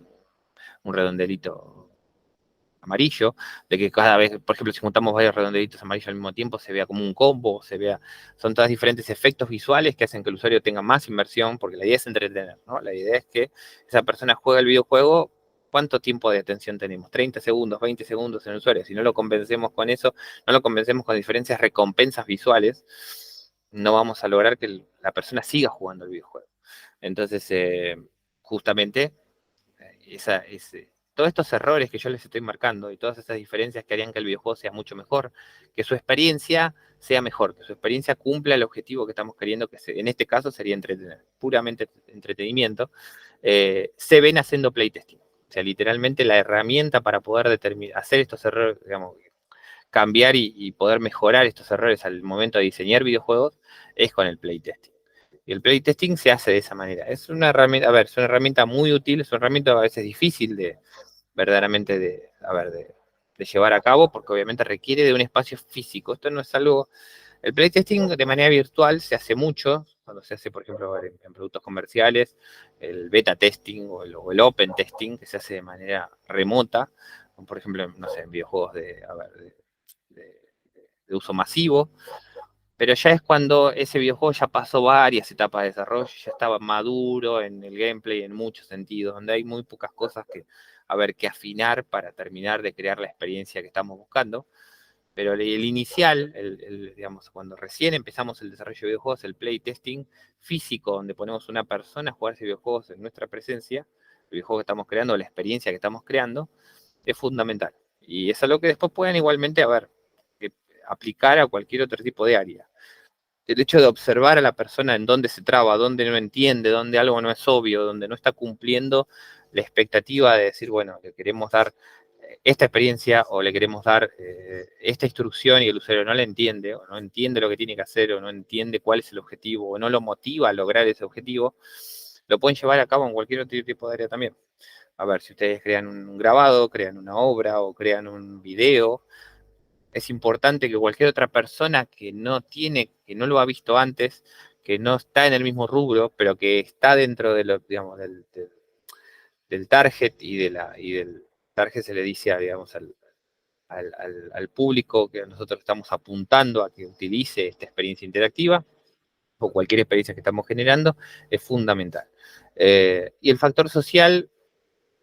un redondelito amarillo, de que cada vez, por ejemplo, si juntamos varios redondelitos amarillos al mismo tiempo, se vea como un combo, son todos diferentes efectos visuales que hacen que el usuario tenga más inversión, porque la idea es entretener, ¿no? La idea es que esa persona juegue el videojuego. ¿Cuánto tiempo de atención tenemos? 30 segundos, 20 segundos en el usuario. Si no lo convencemos con eso, no lo convencemos con diferentes recompensas visuales, no vamos a lograr que la persona siga jugando el videojuego. Entonces, justamente, todos estos errores que yo les estoy marcando y todas esas diferencias que harían que el videojuego sea mucho mejor, que su experiencia sea mejor, que su experiencia cumpla el objetivo que estamos queriendo, en este caso sería entretener, puramente entretenimiento, se ven haciendo playtesting. O sea, literalmente la herramienta para poder hacer estos errores, digamos, cambiar y poder mejorar estos errores al momento de diseñar videojuegos es con el playtesting. Y el playtesting se hace de esa manera. Es una herramienta, es una herramienta muy útil, es una herramienta a veces difícil verdaderamente de llevar a cabo, porque obviamente requiere de un espacio físico. Esto no es algo... El playtesting de manera virtual se hace mucho, cuando se hace, por ejemplo, en productos comerciales, el beta testing o el open testing, que se hace de manera remota, por ejemplo, no sé, en videojuegos de uso masivo, pero ya es cuando ese videojuego ya pasó varias etapas de desarrollo, ya estaba maduro en el gameplay en muchos sentidos, donde hay muy pocas cosas que afinar para terminar de crear la experiencia que estamos buscando. Pero el inicial, digamos, cuando recién empezamos el desarrollo de videojuegos, el playtesting físico, donde ponemos una persona a jugar ese videojuegos en nuestra presencia, el videojuego que estamos creando, la experiencia que estamos creando, es fundamental. Y es algo que después pueden igualmente, aplicar a cualquier otro tipo de área. El hecho de observar a la persona en dónde se traba, dónde no entiende, dónde algo no es obvio, dónde no está cumpliendo la expectativa de decir, bueno, le queremos dar esta experiencia o le queremos dar esta instrucción y el usuario no la entiende, o no entiende lo que tiene que hacer, o no entiende cuál es el objetivo, o no lo motiva a lograr ese objetivo, lo pueden llevar a cabo en cualquier otro tipo de área también. A ver, si ustedes crean un grabado, crean una obra o crean un video, es importante que cualquier otra persona que no lo ha visto antes, que no está en el mismo rubro, pero que está dentro de lo, digamos, del target y del target se le dice, digamos, al público que nosotros estamos apuntando a que utilice esta experiencia interactiva o cualquier experiencia que estamos generando, es fundamental. Y el factor social,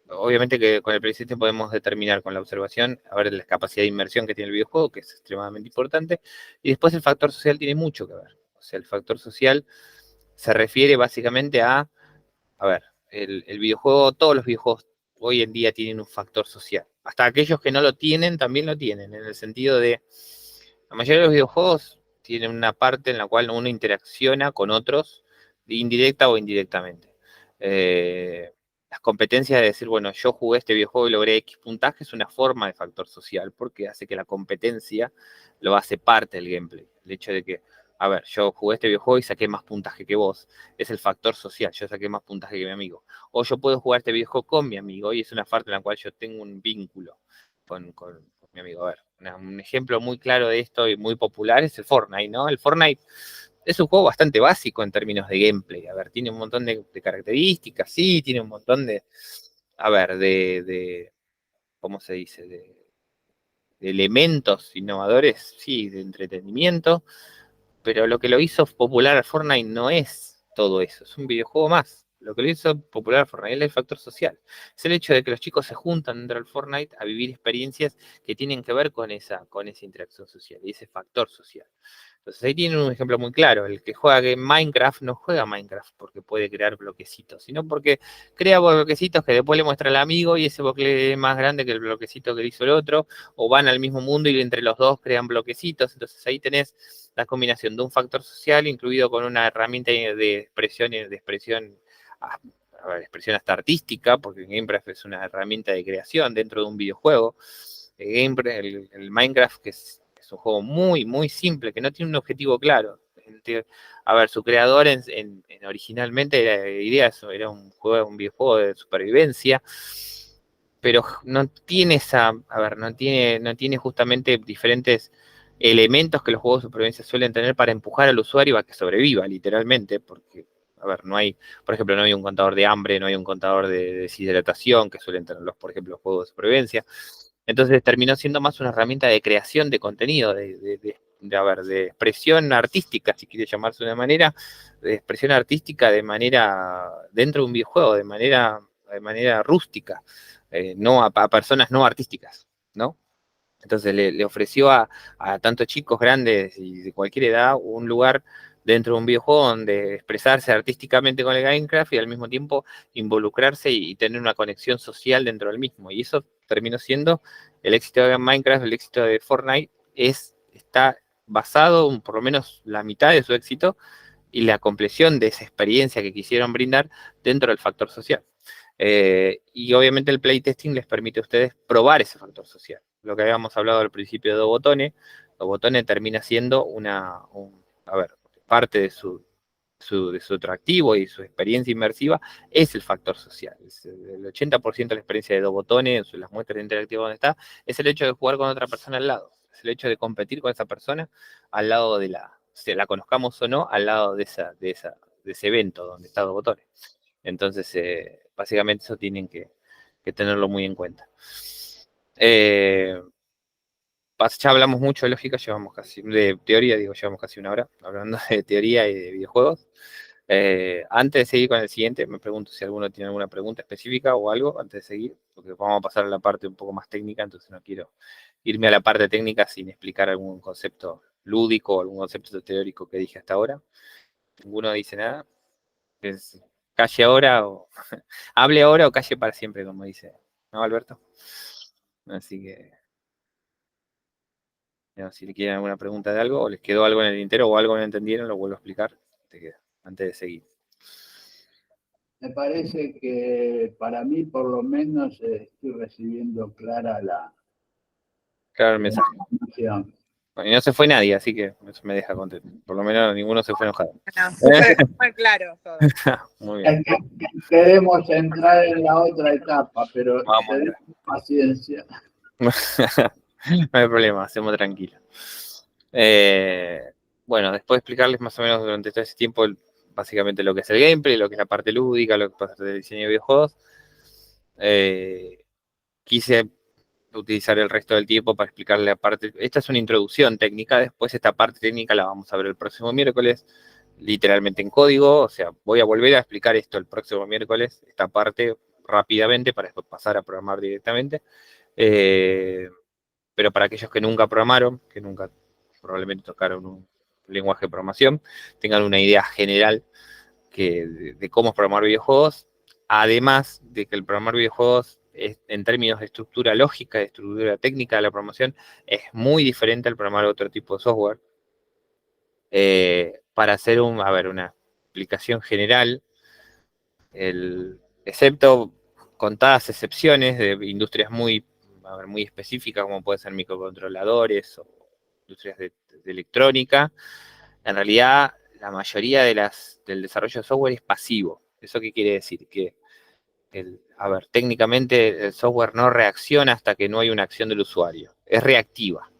obviamente que con el PlayStation podemos determinar con la observación, a ver la capacidad de inmersión que tiene el videojuego, que es extremadamente importante, y después el factor social tiene mucho que ver. O sea, el factor social se refiere básicamente a ver, el videojuego, todos los videojuegos hoy en día tienen un factor social. Hasta aquellos que no lo tienen, también lo tienen, en el sentido de, la mayoría de los videojuegos tienen una parte en la cual uno interacciona con otros, indirecta o indirectamente. Las competencias de decir, bueno, yo jugué este videojuego y logré X puntaje, es una forma de factor social, porque hace que la competencia lo hace parte del gameplay. El hecho de que, a ver, yo jugué este videojuego y saqué más puntaje que vos, es el factor social, yo saqué más puntaje que mi amigo. O yo puedo jugar este videojuego con mi amigo y es una parte en la cual yo tengo un vínculo con mi amigo. A ver, un ejemplo muy claro de esto y muy popular es el Fortnite, ¿no? El Fortnite es un juego bastante básico en términos de gameplay. A ver, tiene un montón de características, sí, tiene un montón de, a ver, ¿cómo se dice? De elementos innovadores, sí, de entretenimiento, pero lo que lo hizo popular a Fortnite no es todo eso, es un videojuego más. Lo que lo hizo popular a Fortnite es el factor social. Es el hecho de que los chicos se juntan dentro del Fortnite a vivir experiencias que tienen que ver con esa interacción social y ese factor social. Entonces ahí tienen un ejemplo muy claro. El que juega Minecraft no juega Minecraft porque puede crear bloquecitos, sino porque crea bloquecitos que después le muestra al amigo y ese bloque es más grande que el bloquecito que le hizo el otro, o van al mismo mundo y entre los dos crean bloquecitos. Entonces ahí tenés la combinación de un factor social incluido con una herramienta de expresión hasta artística, porque Gamegraph es una herramienta de creación dentro de un videojuego. El Minecraft, que es un juego muy, muy simple, que no tiene un objetivo claro. A ver, su creador originalmente era idea eso, era un videojuego de supervivencia, pero no tiene no tiene justamente diferentes elementos que los juegos de supervivencia suelen tener para empujar al usuario a que sobreviva, literalmente, porque, a ver, no hay, por ejemplo, no hay un contador de hambre, no hay un contador de deshidratación que suelen tener por ejemplo, los juegos de supervivencia. Entonces terminó siendo más una herramienta de creación de contenido, de expresión artística, si quiere llamarse de una manera, de expresión artística de manera, dentro de un videojuego, de manera rústica, no a personas no artísticas, ¿no? Entonces le ofreció a tanto chicos grandes y de cualquier edad un lugar dentro de un videojuego donde expresarse artísticamente con el Minecraft y al mismo tiempo involucrarse y tener una conexión social dentro del mismo. Y eso terminó siendo el éxito de Minecraft, el éxito de Fortnite, está basado, por lo menos la mitad de su éxito, y la compleción de esa experiencia que quisieron brindar dentro del factor social. Y obviamente el playtesting les permite a ustedes probar ese factor social. Lo que habíamos hablado al principio de Dobotone termina siendo parte de su atractivo y su experiencia inmersiva es el factor social. El 80% de la experiencia de Dobotone, en las muestras interactivas donde está, es el hecho de jugar con otra persona al lado. Es el hecho de competir con esa persona al lado se la conozcamos o no, al lado de ese evento donde está Dobotone. Entonces, básicamente eso tienen que tenerlo muy en cuenta. Ya hablamos mucho de lógica, de teoría, llevamos casi una hora hablando de teoría y de videojuegos. Antes de seguir con el siguiente, me pregunto si alguno tiene alguna pregunta específica o algo antes de seguir, porque vamos a pasar a la parte un poco más técnica, entonces no quiero irme a la parte técnica sin explicar algún concepto lúdico o algún concepto teórico que dije hasta ahora. Ninguno dice nada. Es, calle ahora o hable ahora o calle para siempre, como dice, ¿no, Alberto? Así que, no, si le quieren alguna pregunta de algo, o les quedó algo en el tintero o algo no entendieron, lo vuelvo a explicar antes de seguir. Me parece que para mí, por lo menos, estoy recibiendo clara la Claro, el mensaje. información. Bueno, y no se fue nadie, así que eso me deja contento. Por lo menos ninguno se fue enojado. No, fue claro todo. Muy bien. Queremos entrar en la otra etapa, pero tenemos paciencia. No hay problema, hacemos tranquilo. Bueno, después de explicarles más o menos durante todo ese tiempo básicamente lo que es el gameplay, lo que es la parte lúdica, lo que pasa del diseño de videojuegos, quise utilizar el resto del tiempo para explicarle la parte. Esta es una introducción técnica, después esta parte técnica la vamos a ver el próximo miércoles, literalmente en código, o sea, voy a volver a explicar esto el próximo miércoles, esta parte rápidamente para después pasar a programar directamente. Pero para aquellos que nunca programaron, que nunca probablemente tocaron un lenguaje de programación, tengan una idea general de cómo programar videojuegos, además de que el programar videojuegos en términos de estructura lógica, de estructura técnica de la programación, es muy diferente al programar otro tipo de software. Para hacer una aplicación general, excepto contadas excepciones de industrias muy específicas, como pueden ser microcontroladores o industrias de electrónica, en realidad la mayoría del desarrollo de software es pasivo. ¿Eso qué quiere decir? Que, técnicamente el software no reacciona hasta que no hay una acción del usuario. Es reactiva.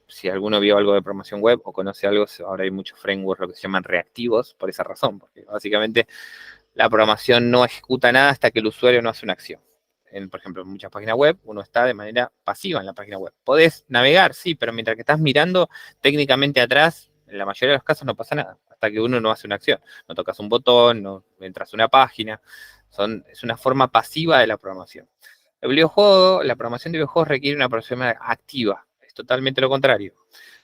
Si alguno vio algo de programación web o conoce algo, ahora hay muchos frameworks lo que se llaman reactivos por esa razón, porque básicamente la programación no ejecuta nada hasta que el usuario no hace una acción. Por ejemplo, en muchas páginas web, uno está de manera pasiva en la página web. Podés navegar, sí, pero mientras que estás mirando, técnicamente atrás, en la mayoría de los casos no pasa nada, hasta que uno no hace una acción. No tocas un botón, no entras a una página. Es una forma pasiva de la programación. La programación de videojuegos requiere una programación activa. Es totalmente lo contrario.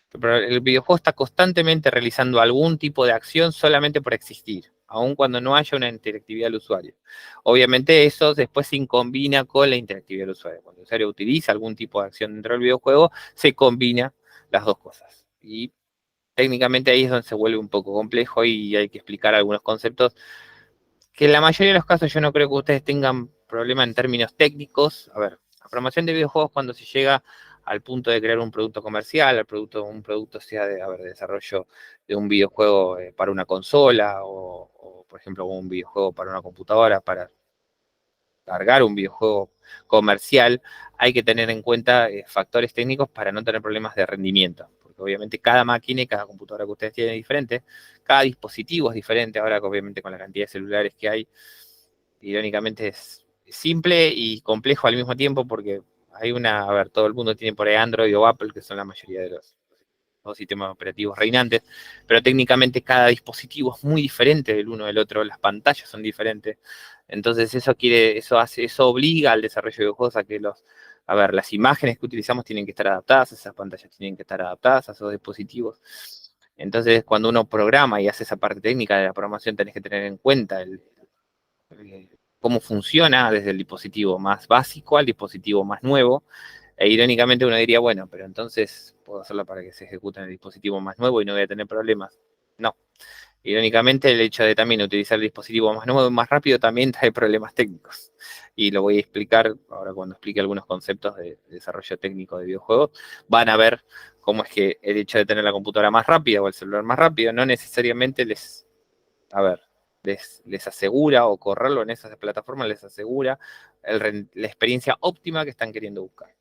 Pero el videojuego está constantemente realizando algún tipo de acción solamente por existir, aun cuando no haya una interactividad del usuario. Obviamente eso después se combina con la interactividad del usuario. Cuando el usuario utiliza algún tipo de acción dentro del videojuego, se combina las dos cosas. Y técnicamente ahí es donde se vuelve un poco complejo y hay que explicar algunos conceptos que en la mayoría de los casos yo no creo que ustedes tengan problema en términos técnicos. A ver, la programación de videojuegos cuando se llega al punto de crear un producto comercial, un producto sea de desarrollo de un videojuego para una consola o, por ejemplo, un videojuego para una computadora, para cargar un videojuego comercial, hay que tener en cuenta factores técnicos para no tener problemas de rendimiento. Porque obviamente cada máquina y cada computadora que ustedes tienen es diferente, cada dispositivo es diferente. Ahora, obviamente, con la cantidad de celulares que hay, irónicamente es simple y complejo al mismo tiempo porque hay todo el mundo tiene por ahí Android o Apple, que son la mayoría de los sistemas operativos reinantes, pero técnicamente cada dispositivo es muy diferente del uno del otro, las pantallas son diferentes, entonces eso obliga al desarrollo de videojuegos a que las imágenes que utilizamos tienen que estar adaptadas, esas pantallas tienen que estar adaptadas a esos dispositivos. Entonces, cuando uno programa y hace esa parte técnica de la programación, tenés que tener en cuenta cómo funciona desde el dispositivo más básico al dispositivo más nuevo. E irónicamente uno diría, bueno, pero entonces puedo hacerlo para que se ejecute en el dispositivo más nuevo y no voy a tener problemas. No. Irónicamente, el hecho de también utilizar el dispositivo más nuevo y más rápido también trae problemas técnicos. Y lo voy a explicar ahora cuando explique algunos conceptos de desarrollo técnico de videojuegos. Van a ver cómo es que el hecho de tener la computadora más rápida o el celular más rápido no necesariamente les asegura, o correrlo en esas plataformas les asegura la experiencia óptima que están queriendo buscar.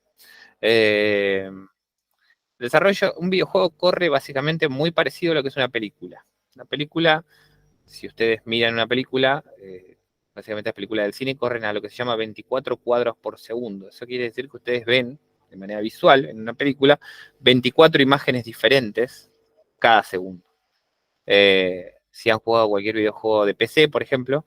Un videojuego corre básicamente muy parecido a lo que es una película. Una película, si ustedes miran una película, básicamente las películas del cine corren a lo que se llama 24 cuadros por segundo. Eso quiere decir que ustedes ven de manera visual en una película 24 imágenes diferentes cada segundo. Si han jugado cualquier videojuego de PC, por ejemplo,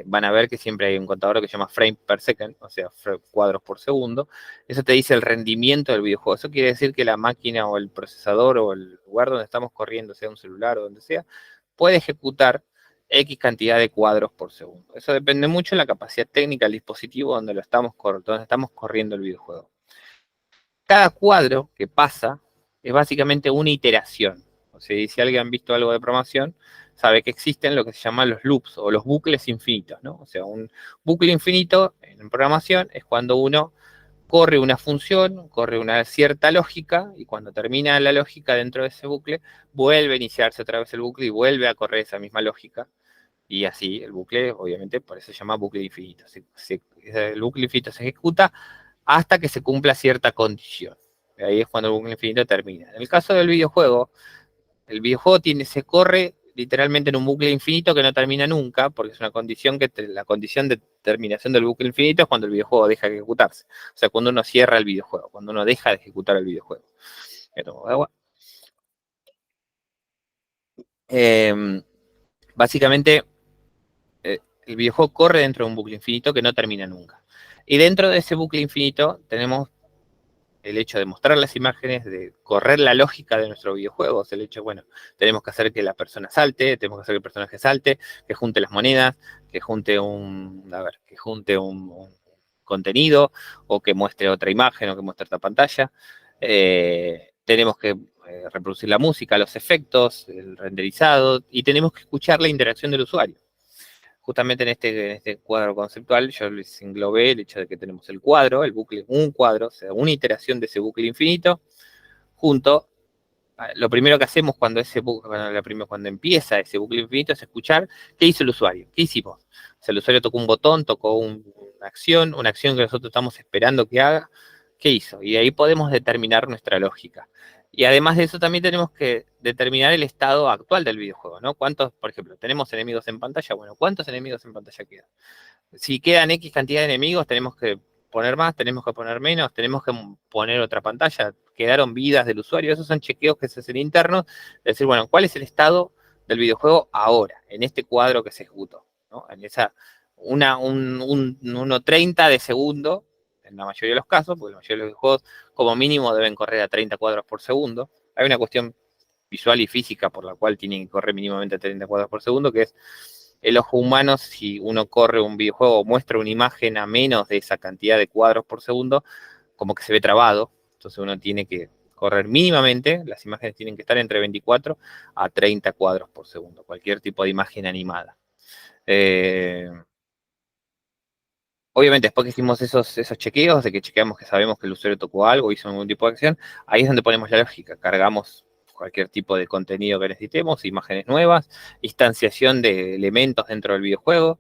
van a ver que siempre hay un contador que se llama frame per second, o sea, cuadros por segundo. Eso te dice el rendimiento del videojuego. Eso quiere decir que la máquina o el procesador o el lugar donde estamos corriendo, sea un celular o donde sea, puede ejecutar X cantidad de cuadros por segundo. Eso depende mucho de la capacidad técnica del dispositivo donde estamos corriendo el videojuego. Cada cuadro que pasa es básicamente una iteración. O sea, si alguien ha visto algo de programación, sabe que existen lo que se llaman los loops o los bucles infinitos, ¿no? O sea, un bucle infinito en programación es cuando uno corre una función, corre una cierta lógica, y cuando termina la lógica dentro de ese bucle, vuelve a iniciarse otra vez el bucle y vuelve a correr esa misma lógica. Y así el bucle, obviamente, por eso se llama bucle infinito. El bucle infinito se ejecuta hasta que se cumpla cierta condición. Ahí es cuando el bucle infinito termina. En el caso del videojuego, el videojuego se corre literalmente en un bucle infinito que no termina nunca, porque es una condición la condición de terminación del bucle infinito es cuando el videojuego deja de ejecutarse. O sea, cuando uno cierra el videojuego, cuando uno deja de ejecutar el videojuego. Básicamente, el videojuego corre dentro de un bucle infinito que no termina nunca. Y dentro de ese bucle infinito tenemos el hecho de mostrar las imágenes, de correr la lógica de nuestro videojuego, o sea, el hecho, bueno, tenemos que hacer que la persona salte, tenemos que hacer que el personaje salte, que junte las monedas, que junte un contenido, o que muestre otra imagen, o que muestre otra pantalla. Tenemos que reproducir la música, los efectos, el renderizado, y tenemos que escuchar la interacción del usuario. Justamente en este cuadro conceptual yo les englobé el hecho de que tenemos el cuadro, el bucle, un cuadro, o sea, una iteración de ese bucle infinito, junto a lo primero que hacemos cuando empieza ese bucle infinito es escuchar qué hizo el usuario, qué hicimos. O sea, el usuario tocó un botón, tocó una acción que nosotros estamos esperando que haga, qué hizo. Y de ahí podemos determinar nuestra lógica. Y además de eso también tenemos que determinar el estado actual del videojuego, ¿no? ¿Cuántos, por ejemplo, tenemos enemigos en pantalla? Bueno, ¿cuántos enemigos en pantalla quedan? Si quedan X cantidad de enemigos, tenemos que poner más, tenemos que poner menos, tenemos que poner otra pantalla, quedaron vidas del usuario, esos son chequeos que se hacen internos, es decir, bueno, ¿cuál es el estado del videojuego ahora, en este cuadro que se ejecutó? ¿No? En esa, un 1.30 de segundo, en la mayoría de los casos, porque la mayoría de los juegos como mínimo deben correr a 30 cuadros por segundo. Hay una cuestión visual y física por la cual tienen que correr mínimamente a 30 cuadros por segundo, que es el ojo humano. Si uno corre un videojuego o muestra una imagen a menos de esa cantidad de cuadros por segundo, como que se ve trabado. Entonces uno tiene que correr mínimamente, las imágenes tienen que estar entre 24 a 30 cuadros por segundo, cualquier tipo de imagen animada. Obviamente, después que hicimos esos chequeos, de que chequeamos que sabemos que el usuario tocó algo, hizo algún tipo de acción, ahí es donde ponemos la lógica, cargamos cualquier tipo de contenido que necesitemos, imágenes nuevas, instanciación de elementos dentro del videojuego,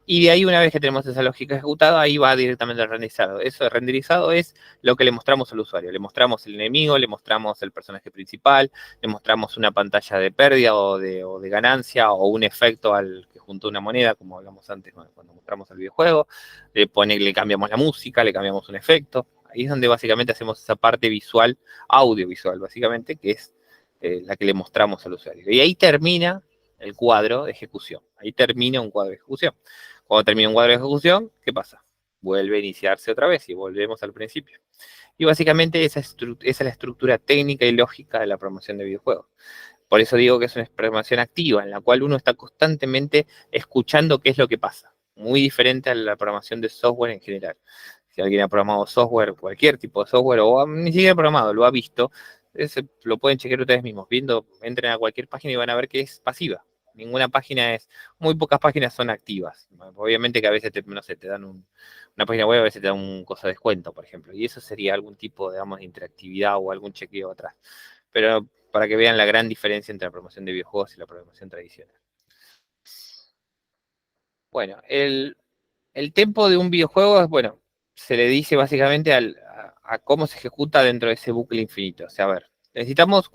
y de ahí, una vez que tenemos esa lógica ejecutada, ahí va directamente al renderizado. Eso de renderizado es lo que le mostramos al usuario. Le mostramos el enemigo, le mostramos el personaje principal, le mostramos una pantalla de pérdida o de ganancia, o un efecto al que juntó una moneda, como hablamos antes cuando mostramos el videojuego. Le cambiamos la música, le cambiamos un efecto. Ahí es donde básicamente hacemos esa parte visual, audiovisual, básicamente, que es la que le mostramos al usuario. Y ahí termina el cuadro de ejecución. Ahí termina un cuadro de ejecución. Cuando termina un cuadro de ejecución, ¿qué pasa? Vuelve a iniciarse otra vez y volvemos al principio. Y básicamente esa es la estructura técnica y lógica de la programación de videojuegos. Por eso digo que es una programación activa, en la cual uno está constantemente escuchando qué es lo que pasa. Muy diferente a la programación de software en general. Si alguien ha programado software, cualquier tipo de software, o ni siquiera programado, lo ha visto, lo pueden chequear ustedes mismos. Entren a cualquier página y van a ver que es pasiva. Ninguna página muy pocas páginas son activas. Obviamente que a veces no sé, te dan una página web, a veces te dan un cosa de descuento, por ejemplo. Y eso sería algún tipo, digamos, de interactividad o algún chequeo atrás. Pero para que vean la gran diferencia entre la programación de videojuegos y la programación tradicional. Bueno, el tempo de un videojuego es, bueno, se le dice básicamente a cómo se ejecuta dentro de ese bucle infinito. O sea, a ver, necesitamos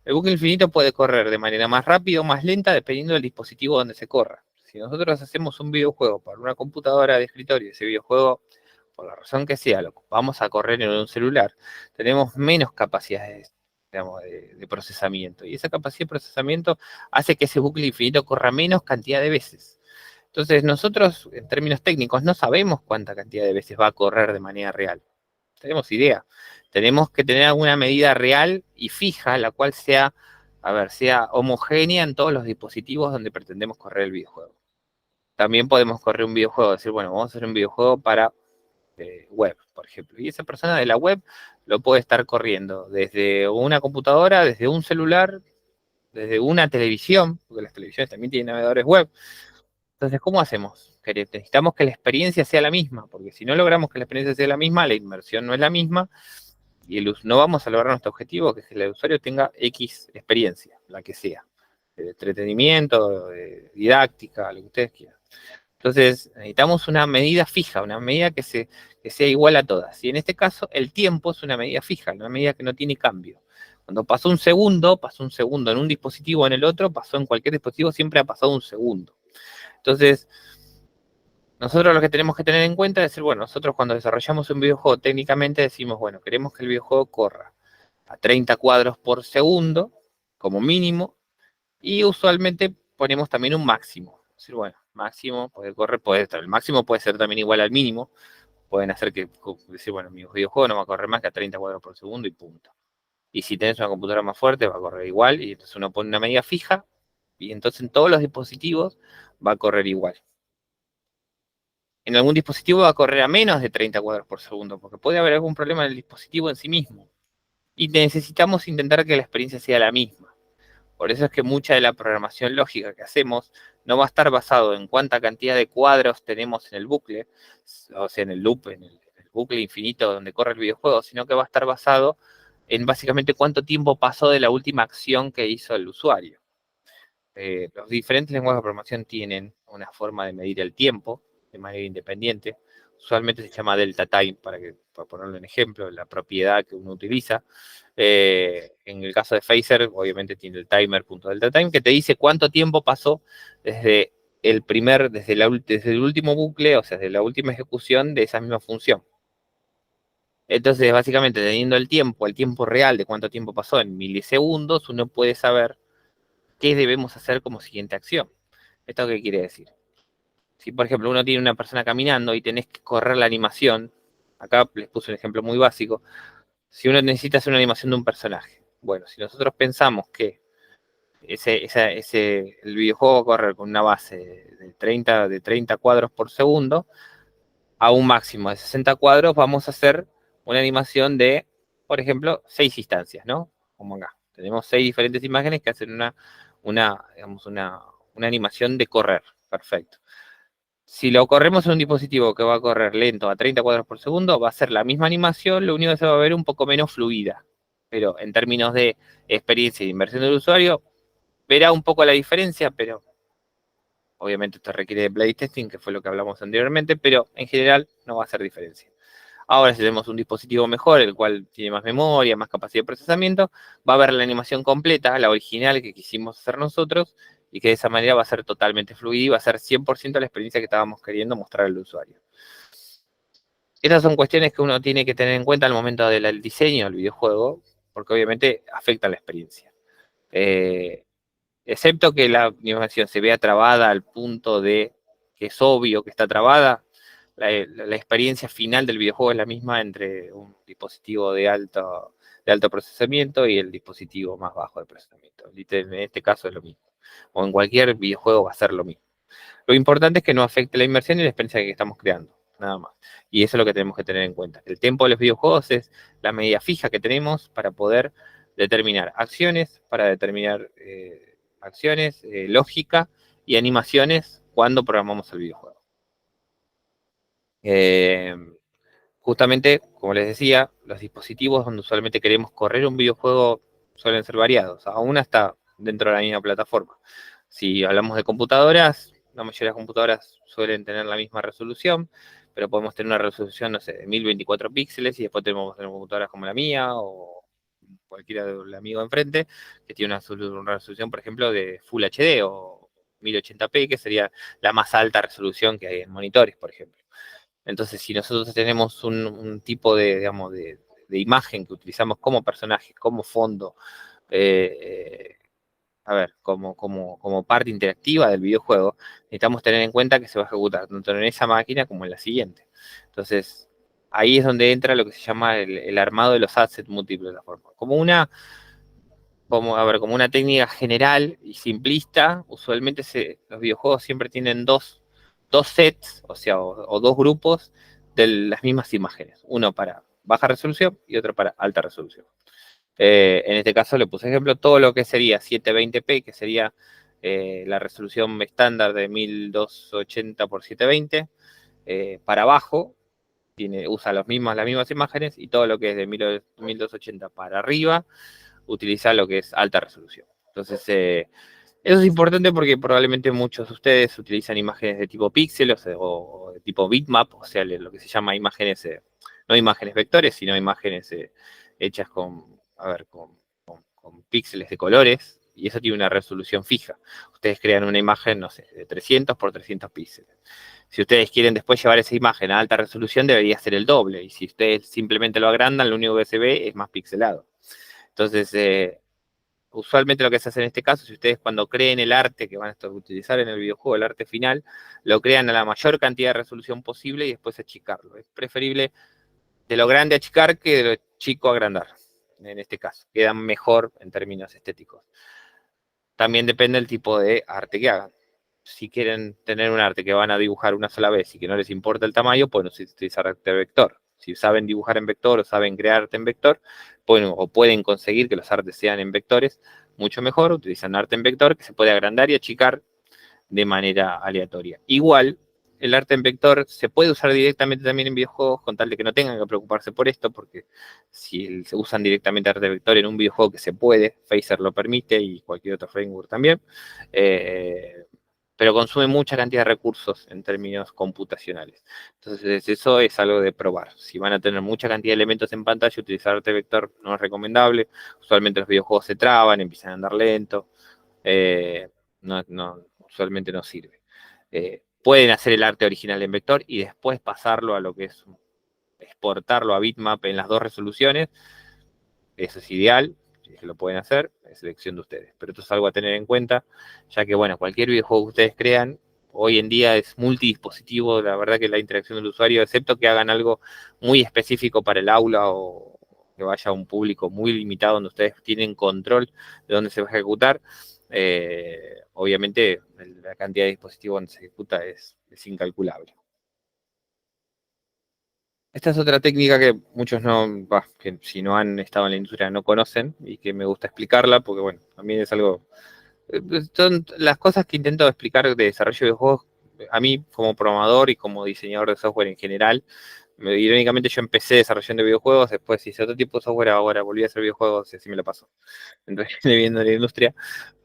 el bucle infinito puede correr de manera más rápida o más lenta dependiendo del dispositivo donde se corra. Si nosotros hacemos un videojuego para una computadora de escritorio, ese videojuego, por la razón que sea, lo vamos a correr en un celular, tenemos menos capacidades, digamos, de procesamiento. Y esa capacidad de procesamiento hace que ese bucle infinito corra menos cantidad de veces. Entonces, nosotros, en términos técnicos, no sabemos cuánta cantidad de veces va a correr de manera real. No tenemos idea. Tenemos que tener alguna medida real y fija, la cual sea, sea homogénea en todos los dispositivos donde pretendemos correr el videojuego. También podemos correr un videojuego, decir, bueno, vamos a hacer un videojuego para web, por ejemplo. Y esa persona de la web lo puede estar corriendo desde una computadora, desde un celular, desde una televisión, porque las televisiones también tienen navegadores web. Entonces, ¿cómo hacemos? Necesitamos que la experiencia sea la misma, porque si no logramos que la experiencia sea la misma, la inmersión no es la misma, y no vamos a lograr nuestro objetivo, que es que el usuario tenga X experiencia, la que sea, de entretenimiento, de didáctica, lo que ustedes quieran. Entonces, necesitamos una medida fija, una medida que sea igual a todas. Y en este caso, el tiempo es una medida fija, una medida que no tiene cambio. Cuando pasó un segundo en un dispositivo o en el otro, pasó en cualquier dispositivo, siempre ha pasado un segundo. Entonces, nosotros lo que tenemos que tener en cuenta es decir, bueno, nosotros cuando desarrollamos un videojuego técnicamente decimos, bueno, queremos que el videojuego corra a 30 cuadros por segundo, como mínimo, y usualmente ponemos también un máximo. Es decir, bueno, máximo puede correr, el máximo puede ser también igual al mínimo. Pueden hacer decir, bueno, mi videojuego no va a correr más que a 30 cuadros por segundo y punto. Y si tenés una computadora más fuerte, va a correr igual, y entonces uno pone una medida fija, y entonces en todos los dispositivos va a correr igual. En algún dispositivo va a correr a menos de 30 cuadros por segundo, porque puede haber algún problema en el dispositivo en sí mismo. Y necesitamos intentar que la experiencia sea la misma. Por eso es que mucha de la programación lógica que hacemos no va a estar basado en cuánta cantidad de cuadros tenemos en el bucle, o sea, en el loop, en el bucle infinito donde corre el videojuego, sino que va a estar basado en básicamente cuánto tiempo pasó de la última acción que hizo el usuario. Los diferentes lenguajes de programación tienen una forma de medir el tiempo de manera independiente. Usualmente se llama delta time, para ponerlo en ejemplo, la propiedad que uno utiliza. En el caso de Phaser, obviamente tiene el timer.deltaTime, que te dice cuánto tiempo pasó desde el último bucle, o sea, desde la última ejecución de esa misma función. Entonces, básicamente, teniendo el tiempo real de cuánto tiempo pasó en milisegundos, uno puede saber qué debemos hacer como siguiente acción. ¿Esto qué quiere decir? Si, por ejemplo, uno tiene una persona caminando y tenés que correr la animación, acá les puse un ejemplo muy básico, si uno necesita hacer una animación de un personaje, bueno, si nosotros pensamos que el videojuego va a correr con una base de 30 cuadros por segundo, a un máximo de 60 cuadros, vamos a hacer una animación de, por ejemplo, 6 instancias, ¿no? Como acá. Tenemos 6 diferentes imágenes que hacen una animación de correr. Perfecto. Si lo corremos en un dispositivo que va a correr lento a 30 cuadros por segundo, va a ser la misma animación, lo único que se va a ver un poco menos fluida. Pero en términos de experiencia y de inversión del usuario, verá un poco la diferencia, pero obviamente esto requiere de playtesting, que fue lo que hablamos anteriormente, pero en general no va a hacer diferencia. Ahora, si tenemos un dispositivo mejor, el cual tiene más memoria, más capacidad de procesamiento, va a ver la animación completa, la original que quisimos hacer nosotros, y que de esa manera va a ser totalmente fluida y va a ser 100% la experiencia que estábamos queriendo mostrar al usuario. Estas son cuestiones que uno tiene que tener en cuenta al momento del diseño del videojuego, porque obviamente afectan la experiencia. Excepto que la animación se vea trabada al punto de que es obvio que está trabada, la experiencia final del videojuego es la misma entre un dispositivo de alto procesamiento y el dispositivo más bajo de procesamiento. En este caso es lo mismo. O en cualquier videojuego va a ser lo mismo. Lo importante es que no afecte la inmersión y la experiencia que estamos creando, nada más. Y eso es lo que tenemos que tener en cuenta. El tiempo de los videojuegos es la medida fija que tenemos para poder determinar acciones, lógica y animaciones cuando programamos el videojuego. Justamente, como les decía, los dispositivos donde usualmente queremos correr un videojuego suelen ser variados, aún hasta dentro de la misma plataforma. Si hablamos de computadoras, la mayoría de las computadoras suelen tener la misma resolución, pero podemos tener una resolución, no sé, de 1024 píxeles y después tenemos computadoras como la mía o cualquiera del amigo enfrente que tiene una resolución, por ejemplo, de Full HD o 1080p, que sería la más alta resolución que hay en monitores, por ejemplo. Entonces, si nosotros tenemos un tipo de imagen que utilizamos como personaje, como fondo, a ver, como parte interactiva del videojuego, necesitamos tener en cuenta que se va a ejecutar tanto en esa máquina como en la siguiente. Entonces, ahí es donde entra lo que se llama el armado de los assets multiplataforma. Como una técnica general y simplista, usualmente los videojuegos siempre tienen dos sets, o sea, o dos grupos de las mismas imágenes. Uno para baja resolución y otro para alta resolución. En este caso le puse ejemplo todo lo que sería 720p, que sería la resolución estándar de 1280 por 720, para abajo usa las mismas imágenes, y todo lo que es de 1280 para arriba utiliza lo que es alta resolución. Entonces, eso es importante porque probablemente muchos de ustedes utilizan imágenes de tipo píxel o de tipo bitmap, o sea, lo que se llama imágenes, no imágenes vectores, sino imágenes hechas con píxeles de colores, y eso tiene una resolución fija. Ustedes crean una imagen, no sé, de 300 por 300 píxeles. Si ustedes quieren después llevar esa imagen a alta resolución, debería ser el doble, y si ustedes simplemente lo agrandan, lo único que se ve es más pixelado. Entonces, usualmente lo que se hace en este caso, si ustedes cuando creen el arte que van a utilizar en el videojuego, el arte final, lo crean a la mayor cantidad de resolución posible y después achicarlo. Es preferible de lo grande achicar que de lo chico agrandar, en este caso. Quedan mejor en términos estéticos. También depende del tipo de arte que hagan. Si quieren tener un arte que van a dibujar una sola vez y que no les importa el tamaño, pueden utilizar arte vector. Si saben dibujar en vector o saben crear arte en vector, pueden conseguir que los artes sean en vectores, mucho mejor. Utilizan arte en vector que se puede agrandar y achicar de manera aleatoria. Igual, el arte en vector se puede usar directamente también en videojuegos, con tal de que no tengan que preocuparse por esto, porque si se usan directamente arte vector en un videojuego, que se puede, Phaser lo permite y cualquier otro framework también, pero consume mucha cantidad de recursos en términos computacionales. Entonces, eso es algo de probar. Si van a tener mucha cantidad de elementos en pantalla, utilizar arte vector no es recomendable. Usualmente los videojuegos se traban, empiezan a andar lento. Usualmente no sirve. Pueden hacer el arte original en vector y después pasarlo a lo que es exportarlo a bitmap en las dos resoluciones. Eso es ideal, si lo pueden hacer, es elección de ustedes. Pero esto es algo a tener en cuenta, ya que, bueno, cualquier videojuego que ustedes crean, hoy en día es multidispositivo. La verdad que la interacción del usuario, excepto que hagan algo muy específico para el aula o que vaya a un público muy limitado donde ustedes tienen control de dónde se va a ejecutar, obviamente la cantidad de dispositivos donde se ejecuta es incalculable. Esta es otra técnica que muchos que si no han estado en la industria no conocen, y que me gusta explicarla porque, bueno, también es algo. Son las cosas que intento explicar de desarrollo de videojuegos. A mí, como programador y como diseñador de software en general, irónicamente yo empecé desarrollando videojuegos, después hice otro tipo de software, ahora volví a hacer videojuegos y así me lo paso. Entonces, viviendo en la industria,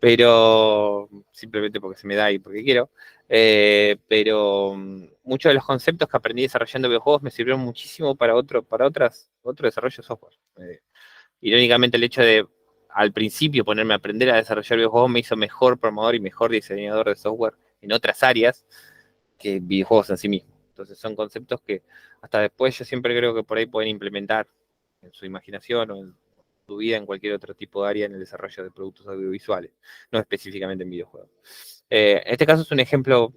pero simplemente porque se me da y porque quiero. Pero muchos de los conceptos que aprendí desarrollando videojuegos me sirvieron muchísimo para otro desarrollo de software. Irónicamente, el hecho de al principio ponerme a aprender a desarrollar videojuegos me hizo mejor programador y mejor diseñador de software en otras áreas que videojuegos en sí mismos. Entonces son conceptos que hasta después yo siempre creo que por ahí pueden implementar en su imaginación o en su vida en cualquier otro tipo de área en el desarrollo de productos audiovisuales, no específicamente en videojuegos. Este caso es un ejemplo,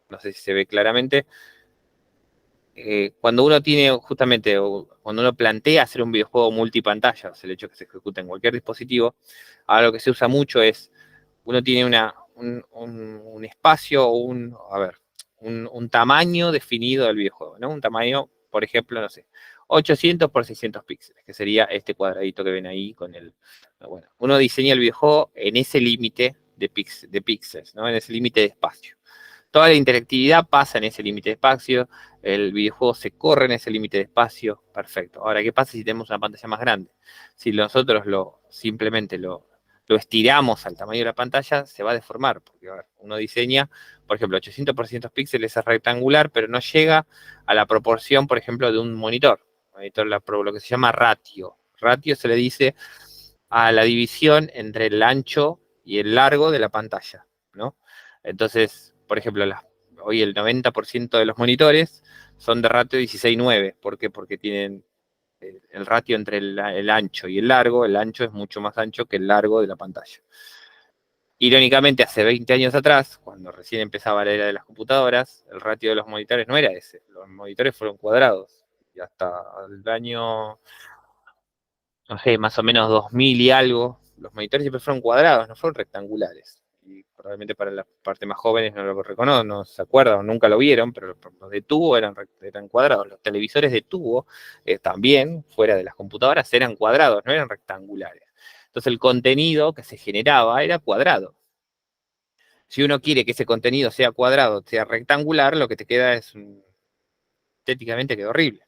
no sé si se ve claramente. Cuando uno tiene justamente, cuando uno plantea hacer un videojuego multipantalla, o sea, el hecho de que se ejecuta en cualquier dispositivo, ahora lo que se usa mucho es, uno tiene un espacio o un tamaño definido del videojuego, ¿no? Un tamaño, por ejemplo, no sé, 800 por 600 píxeles, que sería este cuadradito que ven ahí con el. Bueno, uno diseña el videojuego en ese límite de píxeles, ¿no? En ese límite de espacio. Toda la interactividad pasa en ese límite de espacio, el videojuego se corre en ese límite de espacio, perfecto. Ahora, ¿qué pasa si tenemos una pantalla más grande? Si nosotros simplemente lo estiramos al tamaño de la pantalla, se va a deformar, porque uno diseña, por ejemplo, 800 por 600 píxeles es rectangular, pero no llega a la proporción, por ejemplo, de un monitor. Lo que se llama ratio. Ratio se le dice a la división entre el ancho y el largo de la pantalla, ¿no? Entonces, por ejemplo, hoy el 90% de los monitores son de ratio 16:9. ¿Por qué? Porque tienen el ratio entre el ancho y el largo, el ancho es mucho más ancho que el largo de la pantalla. Irónicamente, hace 20 años atrás, cuando recién empezaba la era de las computadoras, el ratio de los monitores no era ese. Los monitores fueron cuadrados. Y hasta el año, no sé, más o menos 2000 y algo, los monitores siempre fueron cuadrados, no fueron rectangulares. Y probablemente para la parte más jóvenes no lo reconocen, no se acuerdan, o nunca lo vieron, pero los de tubo eran cuadrados. Los televisores de tubo también, fuera de las computadoras, eran cuadrados, no eran rectangulares. Entonces el contenido que se generaba era cuadrado. Si uno quiere que ese contenido sea cuadrado, sea rectangular, lo que te queda es estéticamente queda horrible.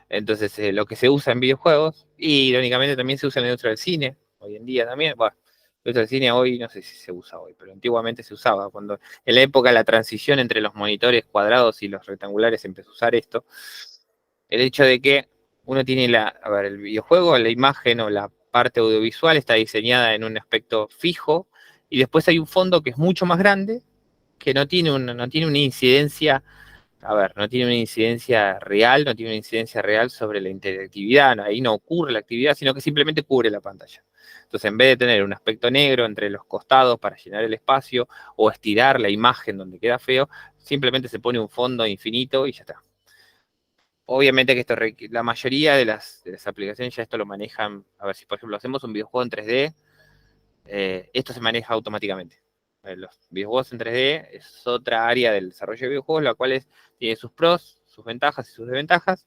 Entonces, lo que se usa en videojuegos, y irónicamente también se usa en la industria del cine, hoy en día también, bueno, la industria del cine hoy, no sé si se usa hoy, pero antiguamente se usaba, cuando en la época de la transición entre los monitores cuadrados y los rectangulares empezó a usar esto, el hecho de que uno tiene el videojuego, la imagen o la parte audiovisual está diseñada en un aspecto fijo, y después hay un fondo que es mucho más grande, que no tiene una incidencia, no tiene una incidencia real, no tiene una incidencia real sobre la interactividad, ahí no ocurre la actividad, sino que simplemente cubre la pantalla. Entonces, en vez de tener un aspecto negro entre los costados para llenar el espacio o estirar la imagen donde queda feo, simplemente se pone un fondo infinito y ya está. Obviamente que la mayoría de las aplicaciones ya esto lo manejan. A ver, si por ejemplo hacemos un videojuego en 3D, esto se maneja automáticamente. Los videojuegos en 3D es otra área del desarrollo de videojuegos, la cual tiene sus pros, sus ventajas y sus desventajas.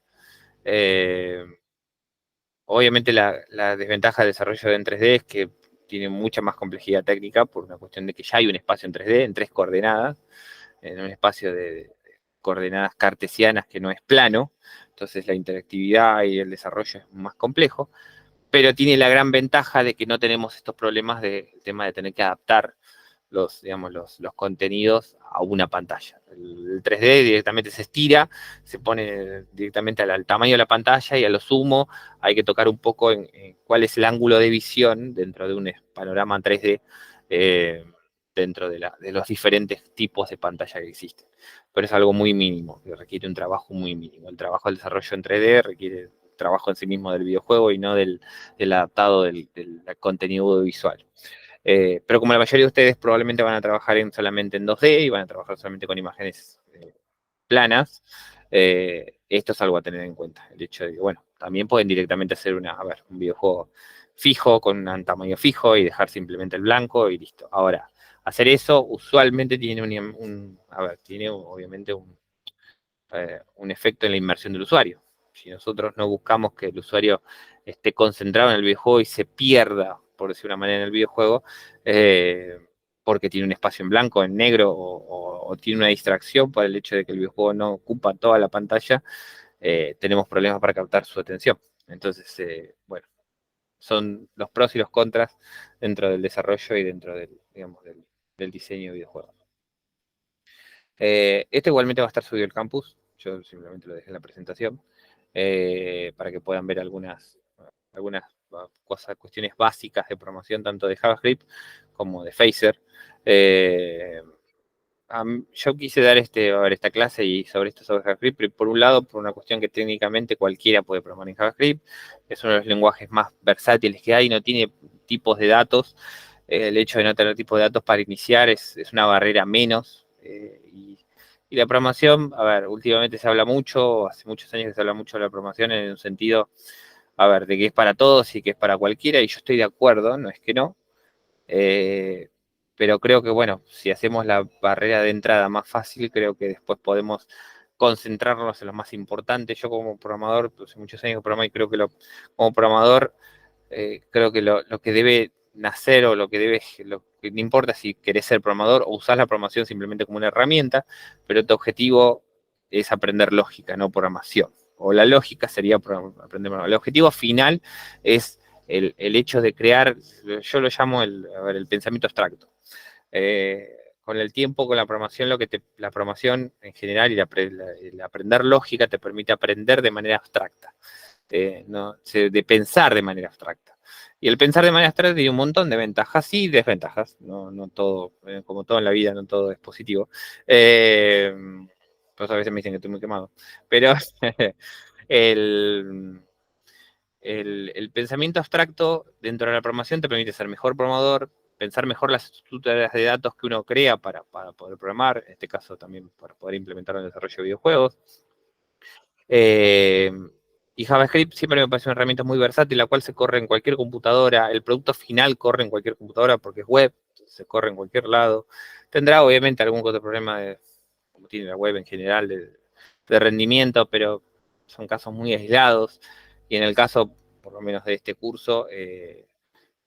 Obviamente la desventaja del desarrollo en 3D es que tiene mucha más complejidad técnica por una cuestión de que ya hay un espacio en 3D, en 3 coordenadas, en un espacio de coordenadas cartesianas que no es plano, entonces la interactividad y el desarrollo es más complejo, pero tiene la gran ventaja de que no tenemos estos problemas del tema de tener que adaptar los contenidos a una pantalla. El 3D directamente se estira, se pone directamente al tamaño de la pantalla y a lo sumo hay que tocar un poco en cuál es el ángulo de visión dentro de un panorama 3D, dentro de los diferentes tipos de pantalla que existen. Pero es algo muy mínimo, que requiere un trabajo muy mínimo. El trabajo del desarrollo en 3D requiere trabajo en sí mismo del videojuego y no del adaptado del contenido visual. Pero como la mayoría de ustedes probablemente van a trabajar solamente en 2D y van a trabajar solamente con imágenes planas, esto es algo a tener en cuenta. El hecho de que, bueno, también pueden directamente hacer un videojuego fijo, con un tamaño fijo y dejar simplemente el blanco y listo. Ahora, hacer eso usualmente tiene tiene obviamente un efecto en la inmersión del usuario. Si nosotros no buscamos que el usuario esté concentrado en el videojuego y se pierda, por decir una manera, en el videojuego, porque tiene un espacio en blanco, en negro, o tiene una distracción por el hecho de que el videojuego no ocupa toda la pantalla, tenemos problemas para captar su atención. Entonces, bueno, son los pros y los contras dentro del desarrollo y dentro del diseño de videojuegos. Esto igualmente va a estar subido al campus, yo simplemente lo dejé en la presentación, para que puedan ver algunas cuestiones básicas de programación, tanto de JavaScript como de Phaser. Yo quise dar esta clase y sobre JavaScript, por un lado, por una cuestión que técnicamente cualquiera puede programar en JavaScript, es uno de los lenguajes más versátiles que hay, no tiene tipos de datos. El hecho de no tener tipos de datos para iniciar es una barrera menos. Y la programación, últimamente se habla mucho, hace muchos años que se habla mucho de la programación en un sentido, de que es para todos y que es para cualquiera, y yo estoy de acuerdo, no es que no. Pero creo que, bueno, si hacemos la barrera de entrada más fácil, creo que después podemos concentrarnos en lo más importante. Yo como programador, hace muchos años que programo y creo que como programador, creo que lo que debe nacer o lo que no importa si querés ser programador o usás la programación simplemente como una herramienta, pero tu objetivo es aprender lógica, no programación. O la lógica sería aprender programación. El objetivo final es el hecho de crear, yo lo llamo el pensamiento abstracto. Con el tiempo, con la programación, la programación en general y el aprender lógica te permite aprender de manera abstracta, de pensar de manera abstracta. Y el pensar de manera abstracta tiene un montón de ventajas y desventajas, no todo, como todo en la vida, no todo es positivo. Pues a veces me dicen que estoy muy quemado, pero el pensamiento abstracto dentro de la programación te permite ser mejor programador, pensar mejor las estructuras de datos que uno crea para poder programar, en este caso también para poder implementar en el desarrollo de videojuegos. Y JavaScript siempre me parece una herramienta muy versátil, la cual se corre en cualquier computadora, el producto final corre en cualquier computadora porque es web, se corre en cualquier lado. Tendrá obviamente algún otro problema, como tiene la web en general, de rendimiento, pero son casos muy aislados. Y en el caso, por lo menos de este curso,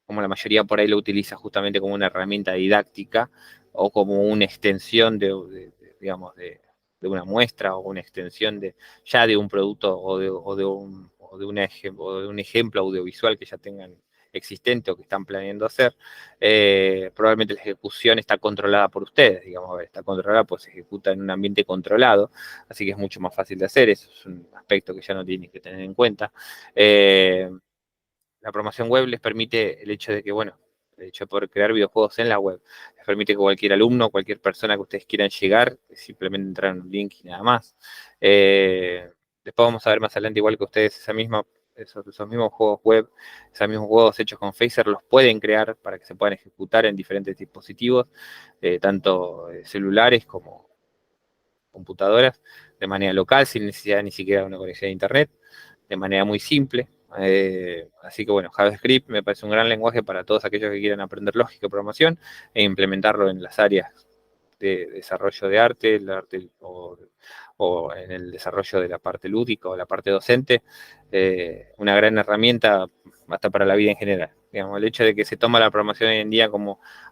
como la mayoría por ahí lo utiliza justamente como una herramienta didáctica o como una extensión digamos, de una muestra o una extensión ya de un producto o de un ejemplo audiovisual que ya tengan existente o que están planeando hacer, probablemente la ejecución está controlada por ustedes, digamos, está controlada, pues se ejecuta en un ambiente controlado, así que es mucho más fácil de hacer, eso es un aspecto que ya no tienen que tener en cuenta. La programación web les permite el hecho de que, bueno, el hecho de poder crear videojuegos en la web, les permite que cualquier alumno, cualquier persona que ustedes quieran llegar, simplemente entrar en un link y nada más. Después vamos a ver más adelante, igual que ustedes, esos mismos juegos web, esos mismos juegos hechos con Phaser, los pueden crear para que se puedan ejecutar en diferentes dispositivos, tanto celulares como computadoras, de manera local, sin necesidad ni siquiera de una conexión a internet, de manera muy simple. Así que bueno, JavaScript me parece un gran lenguaje para todos aquellos que quieran aprender lógica y programación e implementarlo en las áreas de desarrollo de arte, o en el desarrollo de la parte lúdica o la parte docente, una gran herramienta hasta para la vida en general. Digamos, el hecho de que se toma la programación hoy en día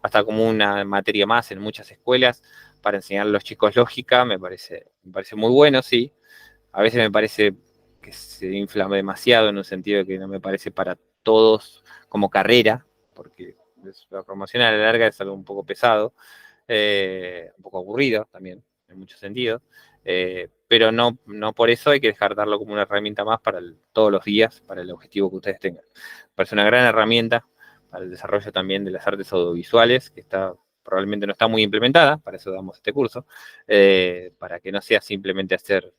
hasta como una materia más en muchas escuelas para enseñar a los chicos lógica, me parece muy bueno, sí. A veces me parece que se infla demasiado en un sentido de que no me parece para todos como carrera, porque la programación a la larga es algo un poco pesado, un poco aburrido también, en muchos sentidos, pero no por eso hay que dejar darlo como una herramienta más para todos los días, para el objetivo que ustedes tengan. Parece una gran herramienta para el desarrollo también de las artes audiovisuales, que probablemente no está muy implementada, para eso damos este curso, para que no sea simplemente hacer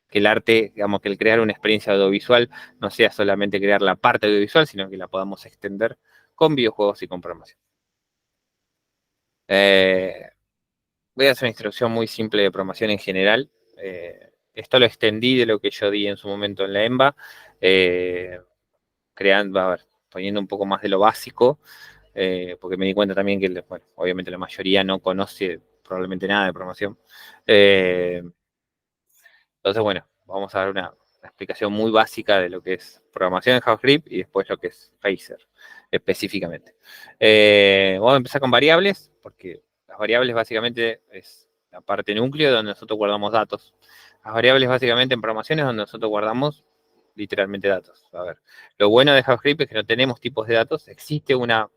que el arte, digamos, que el crear una experiencia audiovisual no sea solamente crear la parte audiovisual, sino que la podamos extender con videojuegos y con programación. Voy a hacer una introducción muy simple de programación en general. Esto lo extendí de lo que yo di en su momento en la EMBA, poniendo un poco más de lo básico, porque me di cuenta también que, bueno, obviamente la mayoría no conoce probablemente nada de programación. Entonces, bueno, vamos a dar una explicación muy básica de lo que es programación en JavaScript y después lo que es Phaser específicamente. Vamos a empezar con variables, porque las variables básicamente es la parte núcleo donde nosotros guardamos datos. Las variables básicamente en programación es donde nosotros guardamos literalmente datos. A ver, lo bueno de JavaScript es que no tenemos tipos de datos, existe una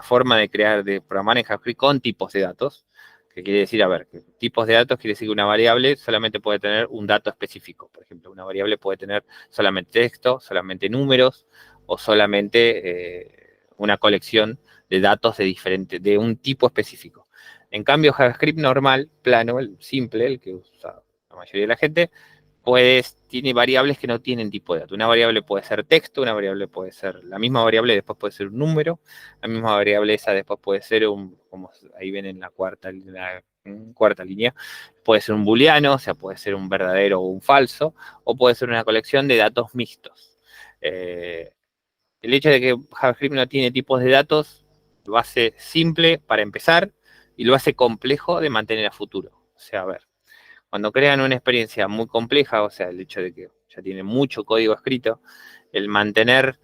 forma de programar en JavaScript con tipos de datos, que quiere decir, a ver, tipos de datos quiere decir que una variable solamente puede tener un dato específico. Por ejemplo, una variable puede tener solamente texto, solamente números, o solamente una colección de datos de un tipo específico. En cambio, JavaScript normal, plano, el simple, el que usa la mayoría de la gente, tiene variables que no tienen tipo de dato. Una variable puede ser texto, una variable puede ser, la misma variable después puede ser un número, la misma variable esa después puede ser como ahí ven en la cuarta línea, puede ser un booleano, o sea, puede ser un verdadero o un falso, o puede ser una colección de datos mixtos. El hecho de que JavaScript no tiene tipos de datos lo hace simple para empezar y lo hace complejo de mantener a futuro. O sea, a ver, cuando crean una experiencia muy compleja, o sea, el hecho de que ya tiene mucho código escrito, el mantener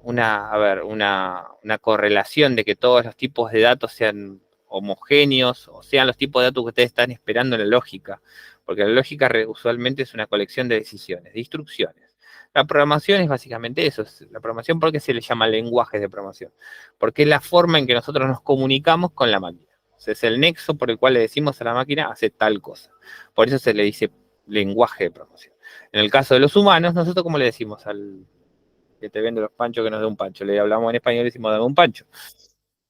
una correlación de que todos los tipos de datos sean homogéneos, o sean los tipos de datos que ustedes están esperando en la lógica, porque la lógica usualmente es una colección de decisiones, de instrucciones. La programación es básicamente eso. La programación, ¿por qué se le llama lenguajes de programación? Porque es la forma en que nosotros nos comunicamos con la máquina. O sea, es el nexo por el cual le decimos a la máquina, hace tal cosa. Por eso se le dice lenguaje de programación. En el caso de los humanos, nosotros, ¿cómo le decimos al que te vende los panchos que nos dé un pancho? Le hablamos en español y decimos, dame un pancho.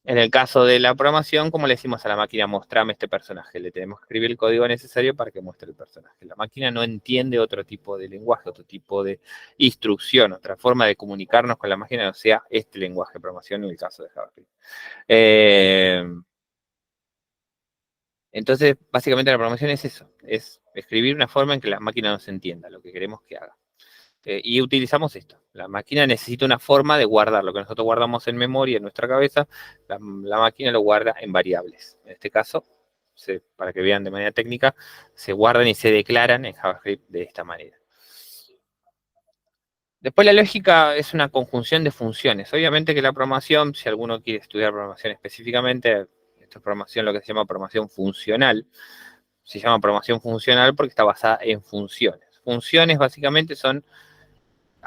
En el caso de la programación, como le decimos a la máquina, mostrame este personaje, le tenemos que escribir el código necesario para que muestre el personaje. La máquina no entiende otro tipo de lenguaje, otro tipo de instrucción, otra forma de comunicarnos con la máquina no sea este lenguaje de programación en el caso de JavaScript. Entonces, básicamente la programación es eso, es escribir una forma en que la máquina nos entienda lo que queremos que haga. Y utilizamos esto. La máquina necesita una forma de guardar. Lo que nosotros guardamos en memoria, en nuestra cabeza, la máquina lo guarda en variables. En este caso, para que vean de manera técnica, se guardan y se declaran en JavaScript de esta manera. Después la lógica es una conjunción de funciones. Obviamente que la programación, si alguno quiere estudiar programación específicamente, esto es programación, lo que se llama programación funcional. Se llama programación funcional porque está basada en funciones. Funciones básicamente son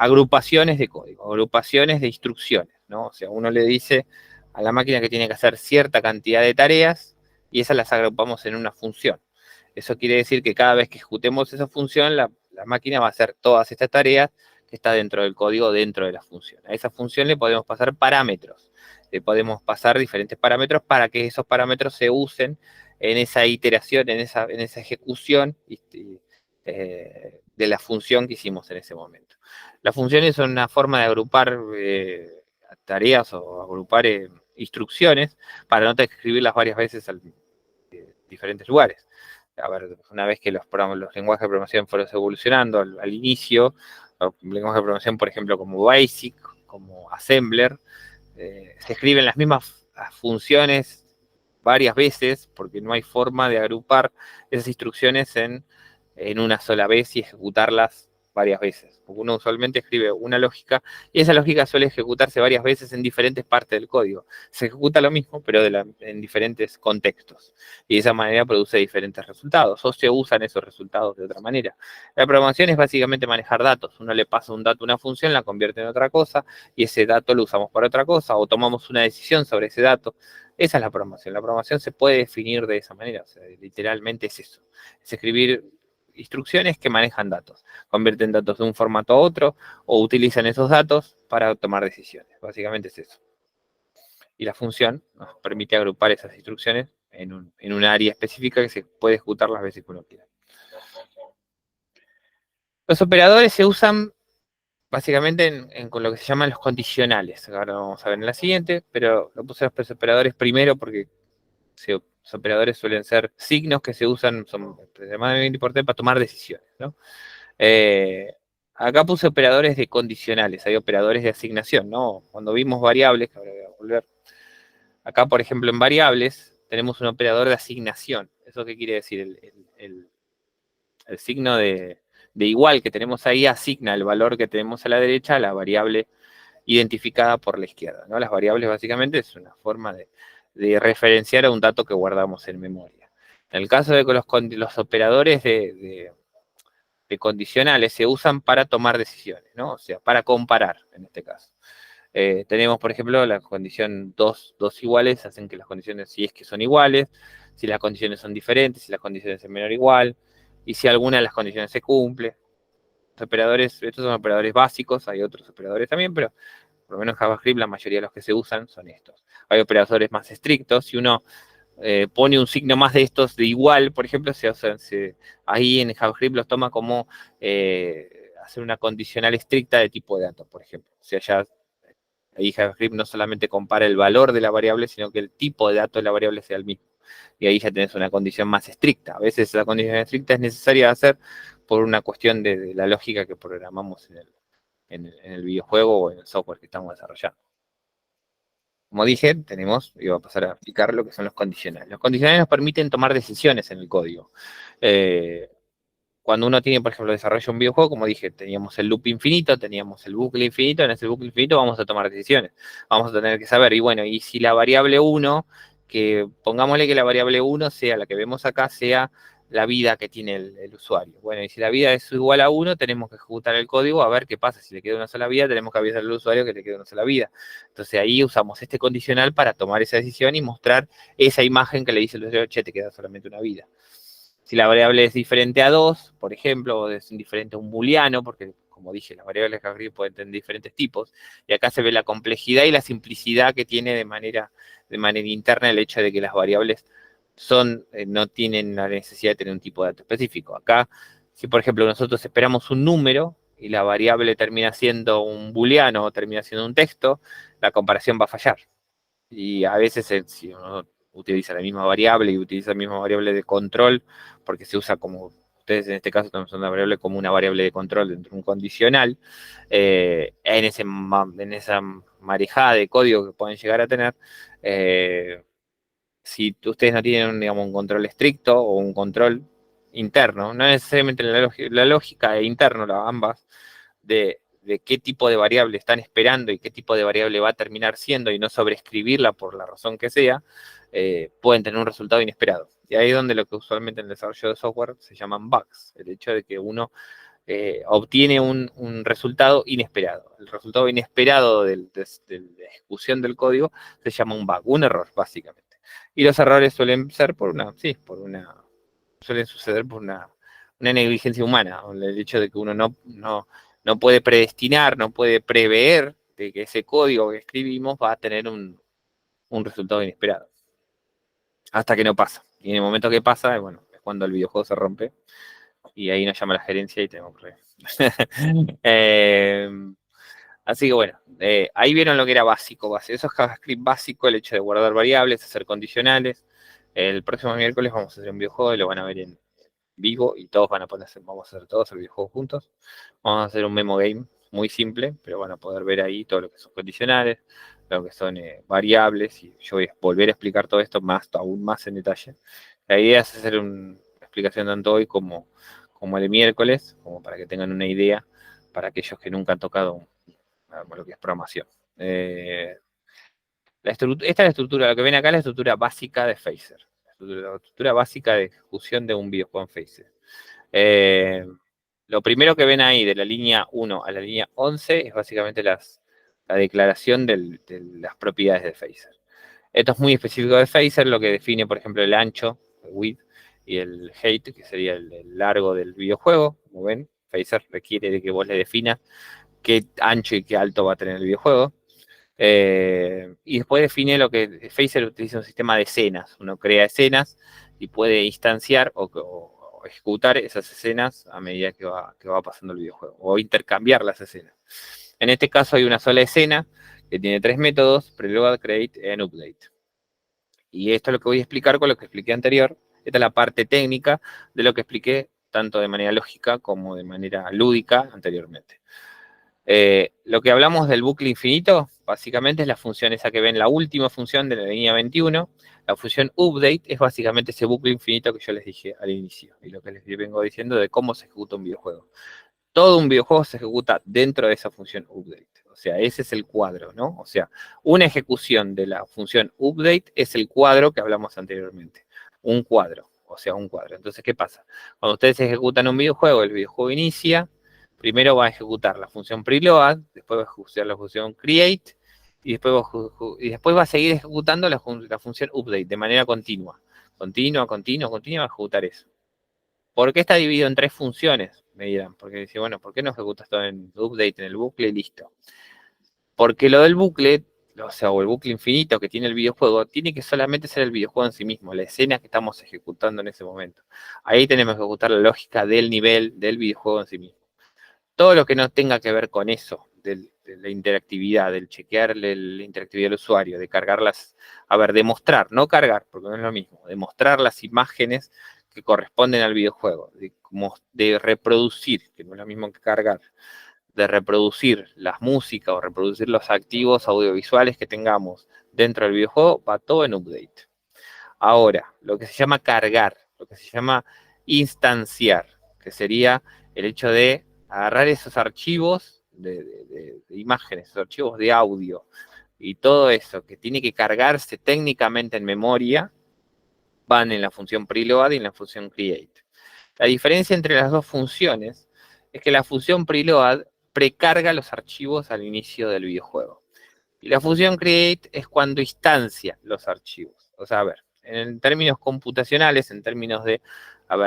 agrupaciones de código, agrupaciones de instrucciones, ¿no? O sea, uno le dice a la máquina que tiene que hacer cierta cantidad de tareas y esas las agrupamos en una función. Eso quiere decir que cada vez que ejecutemos esa función, la máquina va a hacer todas estas tareas que está dentro del código, dentro de la función. A esa función le podemos pasar parámetros, le podemos pasar diferentes parámetros para que esos parámetros se usen en esa iteración, en esa ejecución de la función que hicimos en ese momento. Las funciones son una forma de agrupar tareas o agrupar instrucciones para no tener que escribirlas varias veces en diferentes lugares. A ver, una vez que los lenguajes de programación fueron evolucionando al inicio, los lenguajes de programación, por ejemplo, como BASIC, como Assembler, se escriben las mismas funciones varias veces porque no hay forma de agrupar esas instrucciones en una sola vez y ejecutarlas varias veces. Uno usualmente escribe una lógica y esa lógica suele ejecutarse varias veces en diferentes partes del código. Se ejecuta lo mismo, pero en diferentes contextos. Y de esa manera produce diferentes resultados, o se usan esos resultados de otra manera. La programación es básicamente manejar datos. Uno le pasa un dato a una función, la convierte en otra cosa, y ese dato lo usamos para otra cosa, o tomamos una decisión sobre ese dato. Esa es la programación. La programación se puede definir de esa manera. O sea, literalmente es eso. Es escribir instrucciones que manejan datos, convierten datos de un formato a otro o utilizan esos datos para tomar decisiones. Básicamente es eso. Y la función nos permite agrupar esas instrucciones en un área específica que se puede ejecutar las veces que uno quiera. Los operadores se usan básicamente con lo que se llaman los condicionales. Ahora lo vamos a ver en la siguiente, pero lo puse los operadores primero porque los operadores suelen ser signos que se usan, son extremadamente importantes para tomar decisiones, ¿no? Acá puse operadores de condicionales, hay operadores de asignación, ¿no? Cuando vimos variables, que ahora voy a volver, acá por ejemplo en variables tenemos un operador de asignación. ¿Eso qué quiere decir? El signo de igual que tenemos ahí asigna el valor que tenemos a la derecha a la variable identificada por la izquierda, ¿no? Las variables básicamente es una forma de referenciar a un dato que guardamos en memoria. En el caso de que los operadores de condicionales se usan para tomar decisiones, ¿no? O sea, para comparar, en este caso. Tenemos, por ejemplo, la condición dos iguales, hacen que las condiciones, si es que son iguales, si las condiciones son diferentes, si las condiciones son menor o igual, y si alguna de las condiciones se cumple. Los operadores, estos son operadores básicos, hay otros operadores también, pero por lo menos en JavaScript la mayoría de los que se usan son estos. Hay operadores más estrictos, si uno pone un signo más de estos de igual, por ejemplo, ahí en JavaScript los toma como hacer una condicional estricta de tipo de dato, por ejemplo. O sea, ya ahí JavaScript no solamente compara el valor de la variable, sino que el tipo de dato de la variable sea el mismo. Y ahí ya tenés una condición más estricta. A veces la condición estricta es necesaria hacer por una cuestión de la lógica que programamos en el videojuego o en el software que estamos desarrollando. Como dije, iba a pasar a explicar lo que son los condicionales. Los condicionales nos permiten tomar decisiones en el código. Cuando uno tiene, por ejemplo, desarrollo un videojuego, como dije, teníamos el loop infinito, teníamos el bucle infinito, en ese bucle infinito vamos a tomar decisiones. Vamos a tener que saber, y bueno, y si la variable 1, que pongámosle que la variable 1 sea la que vemos acá, sea la vida que tiene el usuario. Bueno, y si la vida es igual a 1, tenemos que ejecutar el código a ver qué pasa. Si le queda una sola vida, tenemos que avisar al usuario que le queda una sola vida. Entonces ahí usamos este condicional para tomar esa decisión y mostrar esa imagen que le dice el usuario, che, te queda solamente una vida. Si la variable es diferente a 2, por ejemplo, o es diferente a un booleano, porque como dije, las variables de JavaScript pueden tener diferentes tipos, y acá se ve la complejidad y la simplicidad que tiene de manera interna el hecho de que las variables no tienen la necesidad de tener un tipo de dato específico. Acá, si por ejemplo nosotros esperamos un número y la variable termina siendo un booleano o termina siendo un texto, la comparación va a fallar. Y a veces si uno utiliza la misma variable y utiliza la misma variable de control, porque se usa como, ustedes en este caso están usando la variable como una variable de control dentro de un condicional, en esa marejada de código que pueden llegar a tener, si ustedes no tienen digamos, un control estricto o un control interno, no necesariamente la lógica e interno, ambas, de qué tipo de variable están esperando y qué tipo de variable va a terminar siendo y no sobreescribirla por la razón que sea, pueden tener un resultado inesperado. Y ahí es donde lo que usualmente en el desarrollo de software se llaman bugs, el hecho de que uno obtiene un resultado inesperado. El resultado inesperado de la ejecución del código se llama un bug, un error, básicamente. Y los errores suelen ser suelen suceder por una negligencia humana, el hecho de que uno no puede predestinar, no puede prever de que ese código que escribimos va a tener un resultado inesperado. Hasta que no pasa. Y en el momento que pasa, bueno, es cuando el videojuego se rompe. Y ahí nos llama la gerencia y tenemos problemas. Así que bueno, ahí vieron lo que era básico. Eso es JavaScript básico, el hecho de guardar variables, hacer condicionales. El próximo miércoles vamos a hacer un videojuego y lo van a ver en vivo y todos vamos a hacer todos el videojuego juntos. Vamos a hacer un memo game muy simple, pero van a poder ver ahí todo lo que son condicionales, lo que son variables, y yo voy a volver a explicar todo esto aún más en detalle. La idea es hacer una explicación tanto hoy como el miércoles, como para que tengan una idea para aquellos que nunca han tocado lo que es programación. Esta es la estructura, lo que ven acá es la estructura básica de Phaser. La estructura básica de ejecución de un videojuego en Phaser. Lo primero que ven ahí, de la línea 1 a la línea 11, es básicamente la declaración de las propiedades de Phaser. Esto es muy específico de Phaser, lo que define, por ejemplo, el ancho, el width, y el height, que sería el largo del videojuego. Como ven, Phaser requiere de que vos le definas qué ancho y qué alto va a tener el videojuego. Y después define lo que Phaser utiliza un sistema de escenas. Uno crea escenas y puede instanciar o ejecutar esas escenas a medida que va pasando el videojuego, o intercambiar las escenas. En este caso hay una sola escena que tiene 3 métodos: preload, create and update. Y esto es lo que voy a explicar con lo que expliqué anterior. Esta es la parte técnica de lo que expliqué tanto de manera lógica como de manera lúdica anteriormente. Lo que hablamos del bucle infinito, básicamente es la función esa que ven, la última función de la línea 21. La función update es básicamente ese bucle infinito que yo les dije al inicio, y lo que les vengo diciendo de cómo se ejecuta un videojuego. Todo un videojuego se ejecuta dentro de esa función update. O sea, ese es el cuadro, ¿no? O sea, una ejecución de la función update es el cuadro que hablamos anteriormente. Un cuadro, o sea, un cuadro. Entonces, ¿qué pasa? Cuando ustedes ejecutan un videojuego, el videojuego inicia, primero va a ejecutar la función preload, después va a ejecutar la función create, y después va a seguir ejecutando la función update de manera continua. Continua, va a ejecutar eso. ¿Por qué está dividido en 3 funciones? Me dirán, porque dice, bueno, ¿por qué no ejecutas todo en update, en el bucle y listo? Porque lo del bucle, o el bucle infinito que tiene el videojuego, tiene que solamente ser el videojuego en sí mismo, la escena que estamos ejecutando en ese momento. Ahí tenemos que ejecutar la lógica del nivel del videojuego en sí mismo. Todo lo que no tenga que ver con eso, de la interactividad, del chequear la interactividad del usuario, de cargarlas, de mostrar, no cargar, porque no es lo mismo, de mostrar las imágenes que corresponden al videojuego, de reproducir, que no es lo mismo que cargar, de reproducir las músicas o reproducir los activos audiovisuales que tengamos dentro del videojuego, va todo en update. Ahora, lo que se llama cargar, lo que se llama instanciar, que sería el hecho de agarrar esos archivos de imágenes, esos archivos de audio y todo eso que tiene que cargarse técnicamente en memoria, van en la función preload y en la función create. La diferencia entre las dos funciones es que la función preload precarga los archivos al inicio del videojuego. Y la función create es cuando instancia los archivos. O sea, en términos computacionales, en términos de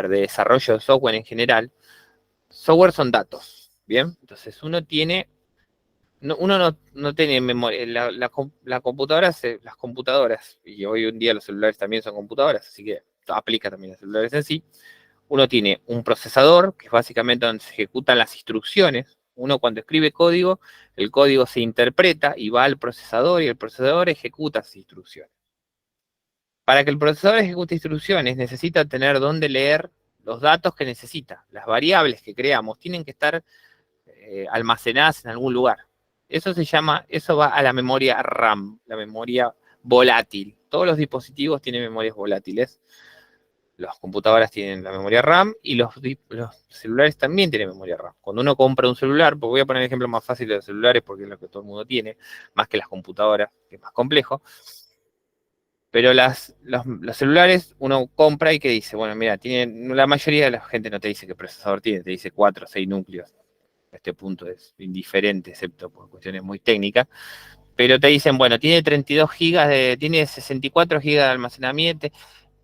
desarrollo de software en general, software son datos, Bien, entonces uno tiene, no tiene memoria, las computadoras, y hoy en día los celulares también son computadoras, así que aplica también a los celulares en sí. Uno tiene un procesador, que es básicamente donde se ejecutan las instrucciones. Uno cuando escribe código, el código se interpreta y va al procesador y el procesador ejecuta esas instrucciones. Para que el procesador ejecute instrucciones, necesita tener dónde leer los datos que necesita. Las variables que creamos tienen que estar almacenadas en algún lugar. Eso va a la memoria RAM, la memoria volátil. Todos los dispositivos tienen memorias volátiles. Las computadoras tienen la memoria RAM y los celulares también tienen memoria RAM. Cuando uno compra un celular, porque voy a poner el ejemplo más fácil de los celulares porque es lo que todo el mundo tiene, más que las computadoras, que es más complejo. Pero los celulares uno compra y que dice, bueno, mira, la mayoría de la gente no te dice qué procesador tiene, te dice 4 o 6 núcleos. A este punto es indiferente, excepto por cuestiones muy técnicas. Pero te dicen, bueno, tiene 32 gigas, tiene 64 gigas de almacenamiento.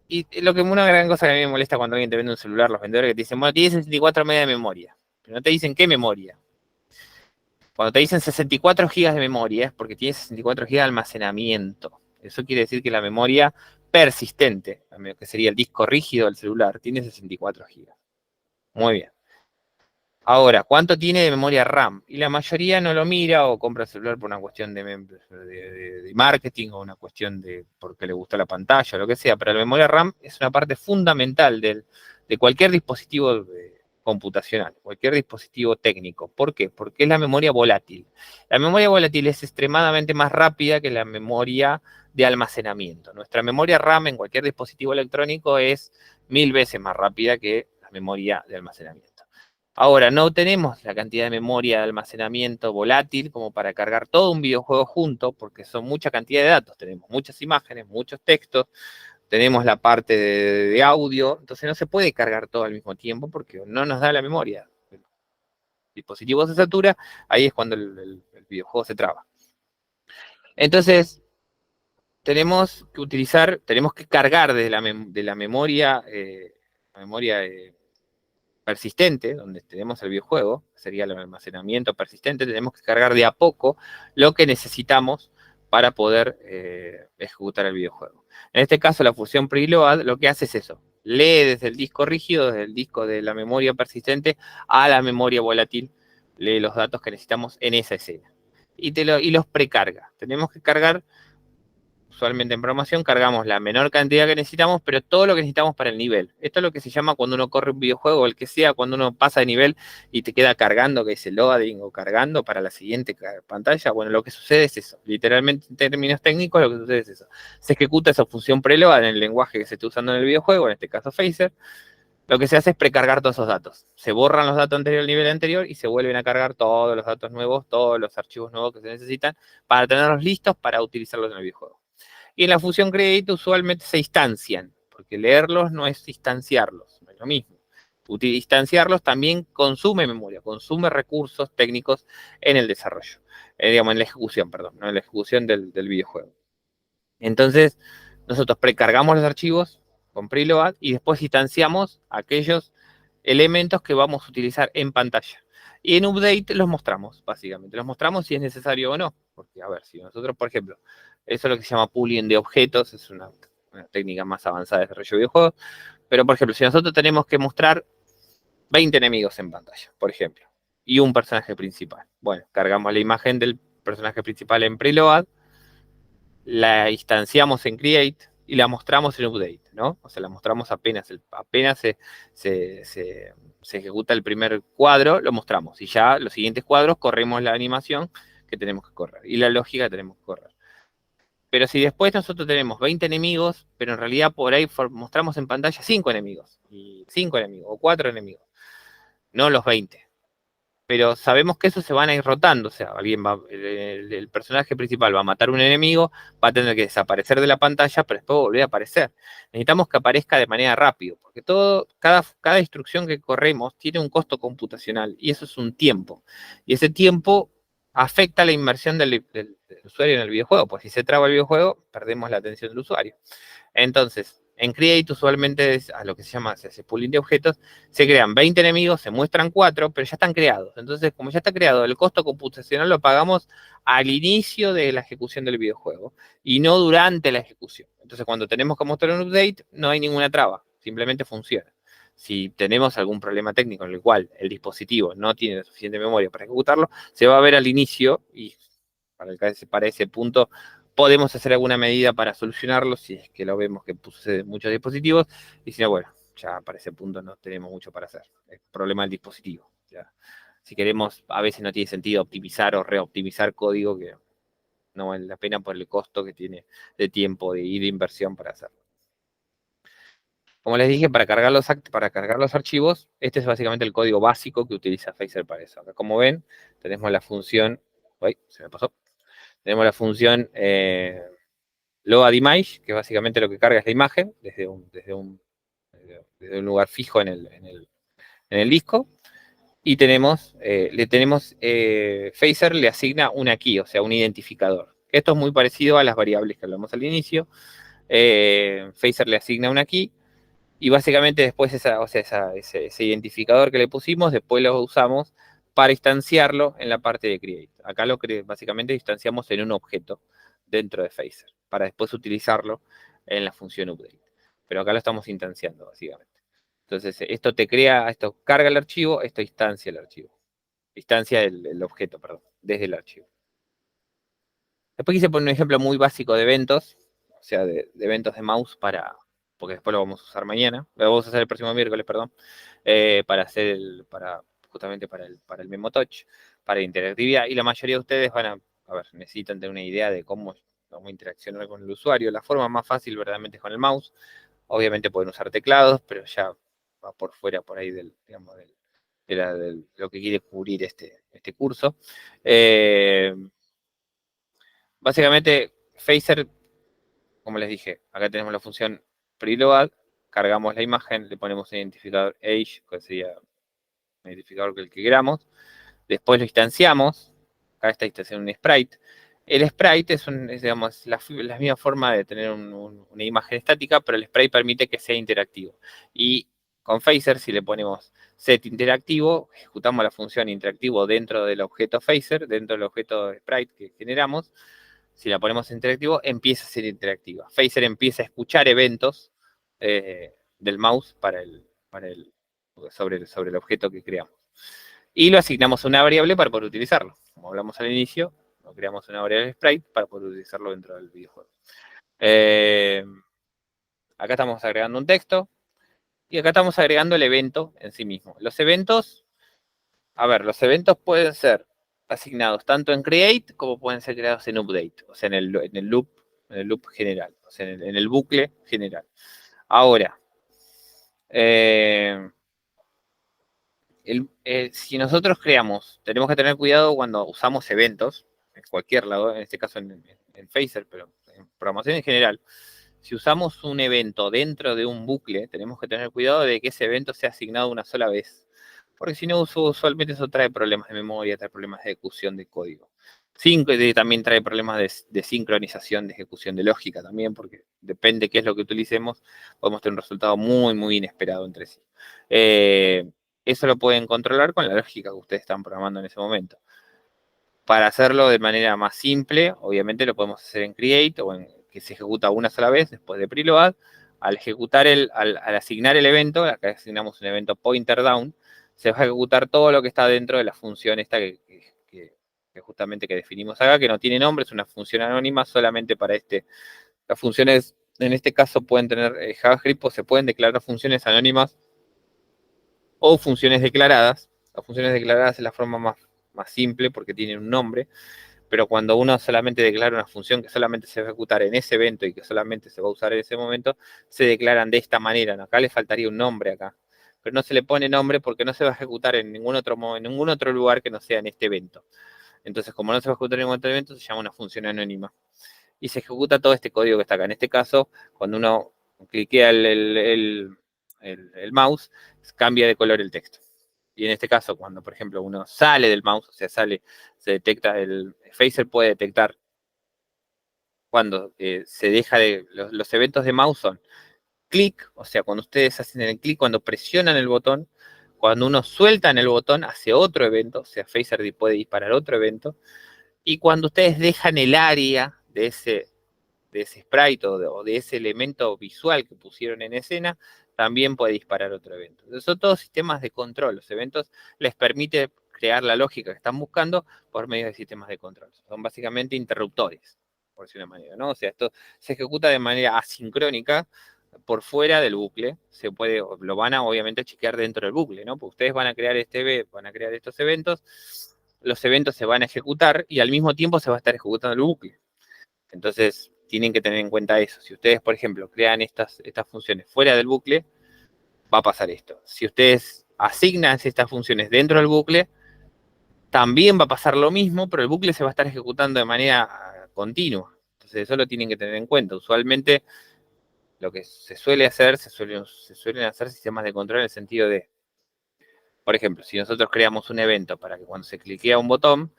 Y una gran cosa que a mí me molesta cuando alguien te vende un celular, los vendedores que te dicen, bueno, tiene 64 megas de memoria. Pero no te dicen qué memoria. Cuando te dicen 64 gigas de memoria es porque tiene 64 gigas de almacenamiento. Eso quiere decir que la memoria persistente, que sería el disco rígido del celular, tiene 64 gigas. Muy bien. Ahora, ¿cuánto tiene de memoria RAM? Y la mayoría no lo mira o compra el celular por una cuestión de marketing o una cuestión de porque le gusta la pantalla o lo que sea, pero la memoria RAM es una parte fundamental de cualquier dispositivo computacional, cualquier dispositivo técnico. ¿Por qué? Porque es la memoria volátil. La memoria volátil es extremadamente más rápida que la memoria de almacenamiento. Nuestra memoria RAM en cualquier dispositivo electrónico es 1000 veces más rápida que la memoria de almacenamiento. Ahora, no tenemos la cantidad de memoria de almacenamiento volátil como para cargar todo un videojuego junto, porque son mucha cantidad de datos. Tenemos muchas imágenes, muchos textos, tenemos la parte de audio, entonces no se puede cargar todo al mismo tiempo porque no nos da la memoria. El dispositivo se satura, ahí es cuando el videojuego se traba. Entonces, tenemos que cargar desde la memoria persistente, donde tenemos el videojuego, sería el almacenamiento persistente, tenemos que cargar de a poco lo que necesitamos para poder ejecutar el videojuego. En este caso, la función preload lo que hace es eso, lee desde el disco rígido, desde el disco de la memoria persistente a la memoria volátil, lee los datos que necesitamos en esa escena. Y los precarga. Tenemos que cargar, usualmente en programación, cargamos la menor cantidad que necesitamos, pero todo lo que necesitamos para el nivel. Esto es lo que se llama cuando uno corre un videojuego, o el que sea, cuando uno pasa de nivel y te queda cargando, que dice loading o cargando para la siguiente pantalla. Bueno, lo que sucede es eso. Literalmente, en términos técnicos, lo que sucede es eso. Se ejecuta esa función preload en el lenguaje que se está usando en el videojuego, en este caso Phaser. Lo que se hace es precargar todos esos datos. Se borran los datos anteriores del nivel anterior y se vuelven a cargar todos los datos nuevos, todos los archivos nuevos que se necesitan para tenerlos listos para utilizarlos en el videojuego. Y en la función create usualmente se instancian, porque leerlos no es instanciarlos, no es lo mismo. Instanciarlos también consume memoria, consume recursos técnicos en el desarrollo, digamos, en la ejecución, perdón, no en la ejecución del videojuego. Entonces, nosotros precargamos los archivos con preload y después instanciamos aquellos elementos que vamos a utilizar en pantalla. Y en update los mostramos, básicamente. Los mostramos si es necesario o no. Porque, a ver, si nosotros, por ejemplo, eso es lo que se llama pooling de objetos, es una técnica más avanzada de desarrollo de videojuegos. Pero, por ejemplo, si nosotros tenemos que mostrar 20 enemigos en pantalla, por ejemplo, y un personaje principal. Bueno, cargamos la imagen del personaje principal en preload, la instanciamos en create y la mostramos en update, ¿no? O sea, la mostramos apenas se ejecuta el primer cuadro, lo mostramos. Y ya los siguientes cuadros corremos la animación que tenemos que correr y la lógica que tenemos que correr. Pero si después nosotros tenemos 20 enemigos, pero en realidad por ahí mostramos en pantalla 5 enemigos, y 5 enemigos, o 4 enemigos, no los 20. Pero sabemos que eso se van a ir rotando, o sea, el personaje principal va a matar un enemigo, va a tener que desaparecer de la pantalla, pero después volver a aparecer. Necesitamos que aparezca de manera rápida, porque cada instrucción que corremos tiene un costo computacional, y eso es un tiempo. Y ese tiempo afecta la inmersión del usuario en el videojuego, pues si se traba el videojuego, perdemos la atención del usuario. Entonces, En Create usualmente es a lo que se llama, se hace pooling de objetos, se crean 20 enemigos, se muestran 4, pero ya están creados. Entonces, como ya está creado, el costo computacional lo pagamos al inicio de la ejecución del videojuego y no durante la ejecución. Entonces, cuando tenemos que mostrar un update, no hay ninguna traba, simplemente funciona. Si tenemos algún problema técnico en el cual el dispositivo no tiene suficiente memoria para ejecutarlo, se va a ver al inicio y para ese punto podemos hacer alguna medida para solucionarlo si es que lo vemos que sucede en muchos dispositivos y si no, bueno, ya para ese punto no tenemos mucho para hacer. Es problema del dispositivo. Ya. Si queremos, a veces no tiene sentido optimizar o reoptimizar código que no vale la pena por el costo que tiene de tiempo y de inversión para hacerlo. Como les dije, para cargar los archivos, este es básicamente el código básico que utiliza Phaser para eso. Acá, como ven, tenemos la función, uy, se me pasó, tenemos la función load image, que básicamente lo que carga es la imagen desde un lugar fijo en el disco. Y Phaser le asigna una key, o sea, un identificador. Esto es muy parecido a las variables que hablamos al inicio. Phaser le asigna una key y básicamente después ese identificador que le pusimos, después lo usamos para instanciarlo en la parte de create. Acá básicamente instanciamos en un objeto dentro de Phaser, para después utilizarlo en la función update. Pero acá lo estamos instanciando, básicamente. Entonces, esto carga el archivo, esto instancia el archivo. Instancia el objeto, perdón, desde el archivo. Después quise poner un ejemplo muy básico de eventos, o sea, de eventos de mouse porque después lo vamos a usar mañana, lo vamos a hacer el próximo miércoles, perdón, justamente para el MemoTouch, para interactividad, y la mayoría de ustedes necesitan tener una idea de cómo interaccionar con el usuario. La forma más fácil verdaderamente es con el mouse. Obviamente pueden usar teclados, pero ya va por fuera por ahí de lo que quiere cubrir este curso. Básicamente, Phaser, como les dije, acá tenemos la función preload, cargamos la imagen, le ponemos un identificador age, que sería un identificador que queramos, después lo instanciamos, acá está instanciando un sprite. El sprite es la misma forma de tener una imagen estática, pero el sprite permite que sea interactivo. Y con Phaser, si le ponemos set interactivo, ejecutamos la función interactivo dentro del objeto Phaser, dentro del objeto sprite que generamos. Si la ponemos interactivo, empieza a ser interactiva. Phaser empieza a escuchar eventos del mouse sobre el objeto que creamos. Y lo asignamos a una variable para poder utilizarlo. Como hablamos al inicio, creamos una variable sprite para poder utilizarlo dentro del videojuego. Acá estamos agregando un texto y acá estamos agregando el evento en sí mismo. Los eventos pueden ser asignados tanto en create como pueden ser creados en update, o sea, en el loop general, o sea, en el bucle general. Ahora, si nosotros tenemos que tener cuidado cuando usamos eventos, en cualquier lado, en este caso en Phaser, pero en programación en general, si usamos un evento dentro de un bucle, tenemos que tener cuidado de que ese evento sea asignado una sola vez. Porque si no, usualmente eso trae problemas de memoria, trae problemas de ejecución de código. También trae problemas de sincronización, de ejecución de lógica también, porque depende qué es lo que utilicemos, podemos tener un resultado muy, muy inesperado entre sí. Eso lo pueden controlar con la lógica que ustedes están programando en ese momento. Para hacerlo de manera más simple, obviamente lo podemos hacer en create o en que se ejecuta una sola vez después de preload. Al asignar el evento, acá asignamos un evento pointer down, se va a ejecutar todo lo que está dentro de la función esta que justamente que definimos acá, que no tiene nombre, es una función anónima solamente para Las funciones, en este caso, pueden tener JavaScript o se pueden declarar funciones anónimas o funciones declaradas. Las funciones declaradas es la forma más simple porque tienen un nombre, pero cuando uno solamente declara una función que solamente se va a ejecutar en ese evento y que solamente se va a usar en ese momento, se declaran de esta manera. ¿No? Acá le faltaría un nombre acá, pero no se le pone nombre porque no se va a ejecutar en ningún otro lugar que no sea en este evento. Entonces, como no se va a ejecutar en ningún otro evento, se llama una función anónima. Y se ejecuta todo este código que está acá. En este caso, cuando uno cliquea el mouse, cambia de color el texto. Y en este caso, cuando, por ejemplo, uno sale del mouse, o sea, se detecta, el Phaser puede detectar cuando se deja los eventos de mouse son clic, o sea, cuando ustedes hacen el clic, cuando presionan el botón, cuando uno suelta en el botón hace otro evento, o sea, Phaser puede disparar otro evento, y cuando ustedes dejan el área de ese sprite o de ese elemento visual que pusieron en escena, también puede disparar otro evento. Entonces, son todos sistemas de control. Los eventos les permite crear la lógica que están buscando por medio de sistemas de control. Son básicamente interruptores, por decirlo de una manera, ¿no? O sea, esto se ejecuta de manera asincrónica por fuera del bucle. Se puede, lo van a obviamente chequear dentro del bucle, ¿no? Porque ustedes van a crear van a crear estos eventos, los eventos se van a ejecutar y al mismo tiempo se va a estar ejecutando el bucle. Entonces, tienen que tener en cuenta eso. Si ustedes, por ejemplo, crean estas funciones fuera del bucle, va a pasar esto. Si ustedes asignan estas funciones dentro del bucle, también va a pasar lo mismo, pero el bucle se va a estar ejecutando de manera continua. Entonces, eso lo tienen que tener en cuenta. Usualmente, lo que se suele hacer, se suelen hacer sistemas de control en el sentido de, por ejemplo, si nosotros creamos un evento para que cuando se cliquea un botón,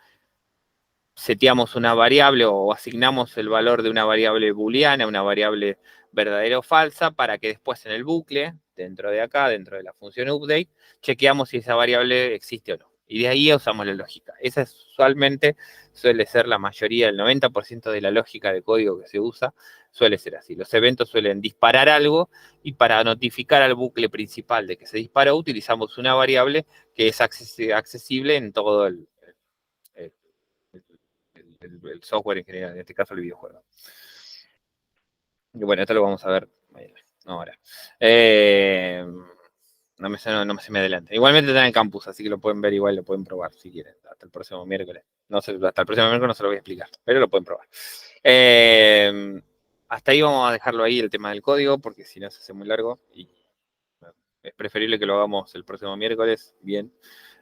seteamos una variable o asignamos el valor de una variable booleana, una variable verdadera o falsa, para que después en el bucle, dentro de acá, dentro de la función update, chequeamos si esa variable existe o no. Y de ahí usamos la lógica. Esa usualmente suele ser la mayoría, el 90% de la lógica de código que se usa, suele ser así. Los eventos suelen disparar algo y para notificar al bucle principal de que se disparó, utilizamos una variable que es accesible en todo el software en general, en este caso el videojuego. Y bueno, esto lo vamos a ver no ahora. No se me adelante. Igualmente está en el campus, así que lo pueden ver igual, lo pueden probar si quieren, hasta el próximo miércoles. No sé, hasta el próximo miércoles no se lo voy a explicar, pero lo pueden probar. Hasta ahí vamos a dejarlo ahí, el tema del código, porque si no se hace muy largo y es preferible que lo hagamos el próximo miércoles, bien,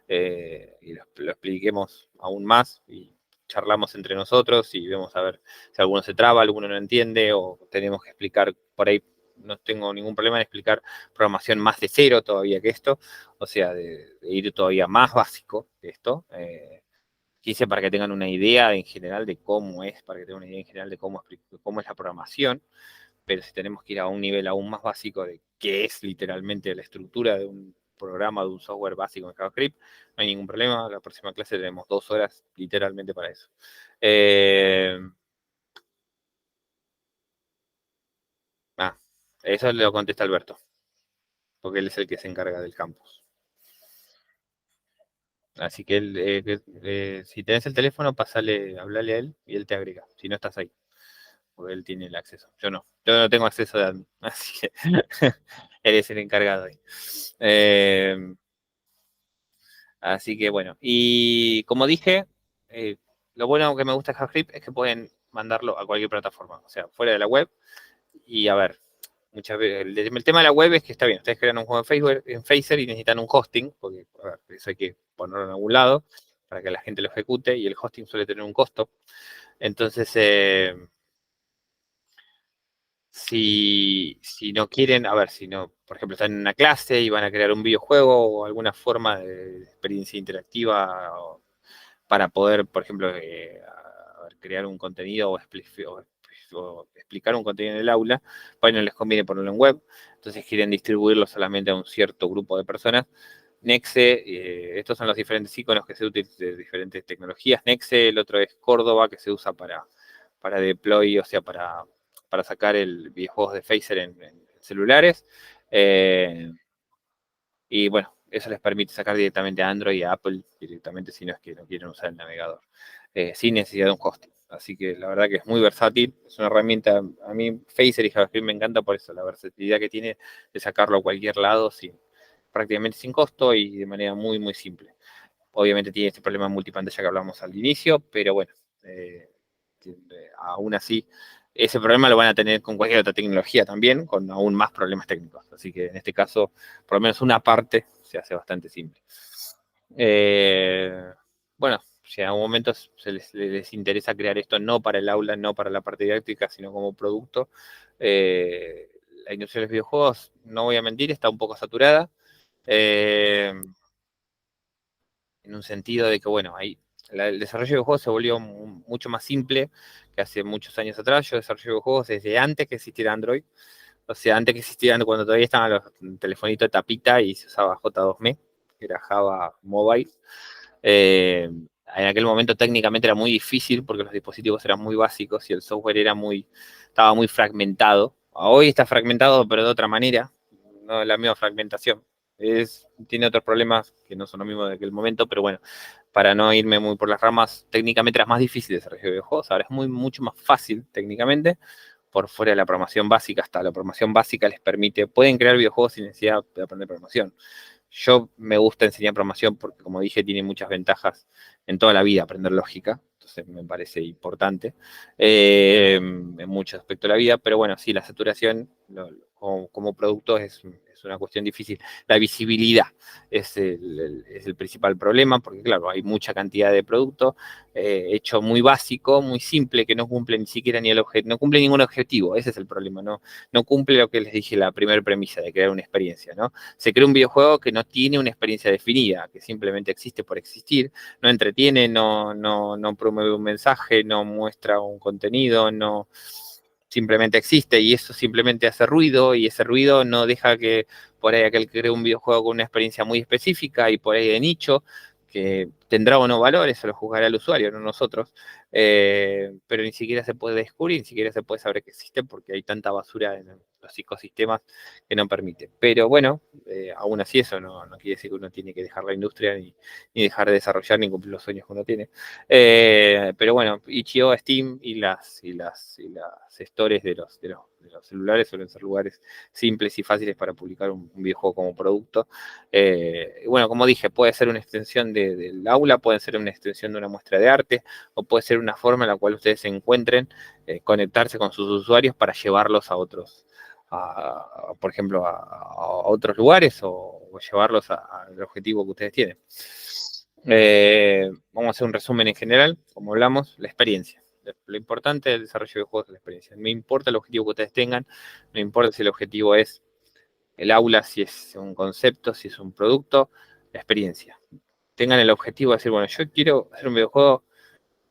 y lo expliquemos aún más y charlamos entre nosotros y vemos a ver si alguno se traba, alguno no entiende o tenemos que explicar por ahí. No tengo ningún problema en explicar programación más de cero todavía que esto, o sea, de ir todavía más básico que esto. Quise para que tengan una idea en general de cómo es, para que tengan una idea en general de cómo es la programación, pero si tenemos que ir a un nivel aún más básico de qué es literalmente la estructura de un programa, de un software básico en JavaScript, no hay ningún problema. La próxima clase tenemos 2 horas literalmente para eso. Eso lo contesta Alberto, porque él es el que se encarga del campus. Así que si tenés el teléfono, hablale a él y él te agrega, si no estás ahí, porque él tiene el acceso. Yo no tengo acceso de admin, así que él es el encargado ahí. Así que bueno, y como dije, lo bueno que me gusta de JavaScript es que pueden mandarlo a cualquier plataforma, o sea, fuera de la web. Y a ver, muchas veces el tema de la web es que está bien, ustedes crean un juego en Phaser y necesitan un hosting, porque a ver, eso hay que ponerlo en algún lado para que la gente lo ejecute, y el hosting suele tener un costo. Entonces, si no quieren, a ver, si no, por ejemplo, están en una clase y van a crear un videojuego o alguna forma de experiencia interactiva para poder, por ejemplo, crear un contenido o explicar un contenido en el aula, pues no les conviene ponerlo en web, entonces quieren distribuirlo solamente a un cierto grupo de personas. Nexe, estos son los diferentes iconos que se utilizan de diferentes tecnologías. Nexe, el otro es Córdoba, que se usa para deploy, o sea, para sacar el videojuegos de Phaser en celulares. Y bueno, eso les permite sacar directamente a Android y a Apple directamente si no es que no quieren usar el navegador, sin necesidad de un hosting. Así que la verdad que es muy versátil, es una herramienta, a mí Phaser y JavaScript me encanta por eso, la versatilidad que tiene de sacarlo a cualquier lado prácticamente sin costo y de manera muy, muy simple. Obviamente tiene este problema multipantalla que hablamos al inicio, pero bueno, aún así, ese problema lo van a tener con cualquier otra tecnología también, con aún más problemas técnicos. Así que en este caso, por lo menos una parte se hace bastante simple. Bueno, si en algún momento les interesa crear esto no para el aula, no para la parte didáctica, sino como producto, la industria de los videojuegos, no voy a mentir, está un poco saturada. En un sentido de que, bueno, el desarrollo de videojuegos se volvió mucho más simple que hace muchos años atrás. Yo desarrollo videojuegos desde antes que existiera Android, O sea, antes que existían, cuando todavía estaban los telefonitos de tapita y se usaba J2Me, que era Java Mobile. En aquel momento técnicamente era muy difícil porque los dispositivos eran muy básicos y el software estaba muy fragmentado. Hoy está fragmentado, pero de otra manera, no la misma fragmentación. Tiene otros problemas que no son los mismos de aquel momento, pero bueno, para no irme muy por las ramas, técnicamente era más difícil desarrollar videojuegos, ahora es mucho más fácil técnicamente, por fuera de la programación básica, hasta la programación básica les permite, pueden crear videojuegos sin necesidad de aprender programación. Yo me gusta enseñar programación porque, como dije, tiene muchas ventajas en toda la vida aprender lógica, entonces me parece importante en muchos aspectos de la vida, pero bueno, sí, la saturación como producto es una cuestión difícil. La visibilidad es el principal problema, porque claro, hay mucha cantidad de producto hecho muy básico, muy simple, que no cumple ni siquiera ni el objetivo, no cumple ningún objetivo, ese es el problema, no cumple lo que les dije, la primera premisa de crear una experiencia, ¿no? Se crea un videojuego que no tiene una experiencia definida, que simplemente existe por existir, no entretiene, no promueve un mensaje, no muestra un contenido, no simplemente existe y eso simplemente hace ruido y ese ruido no deja que por ahí aquel que cree un videojuego con una experiencia muy específica y por ahí de nicho, que tendrá o no valor, eso lo juzgará el usuario, no nosotros, pero ni siquiera se puede descubrir, ni siquiera se puede saber que existe porque hay tanta basura en los ecosistemas que no permite. Pero bueno, aún así eso no quiere decir que uno tiene que dejar la industria ni dejar de desarrollar ni cumplir los sueños que uno tiene. Pero bueno, Itch.io, Steam y las stores de los celulares suelen ser lugares simples y fáciles para publicar un videojuego como producto. Bueno, como dije, puede ser una extensión del aula, puede ser una extensión de una muestra de arte, o puede ser una forma en la cual ustedes se encuentren, conectarse con sus usuarios para llevarlos a otros, por ejemplo, a otros lugares o llevarlos al objetivo que ustedes tienen. Vamos a hacer un resumen en general, como hablamos, la experiencia. Lo importante del desarrollo de juegos es la experiencia. No importa el objetivo que ustedes tengan, no importa si el objetivo es el aula, si es un concepto, si es un producto, la experiencia. Tengan el objetivo de decir, bueno, yo quiero hacer un videojuego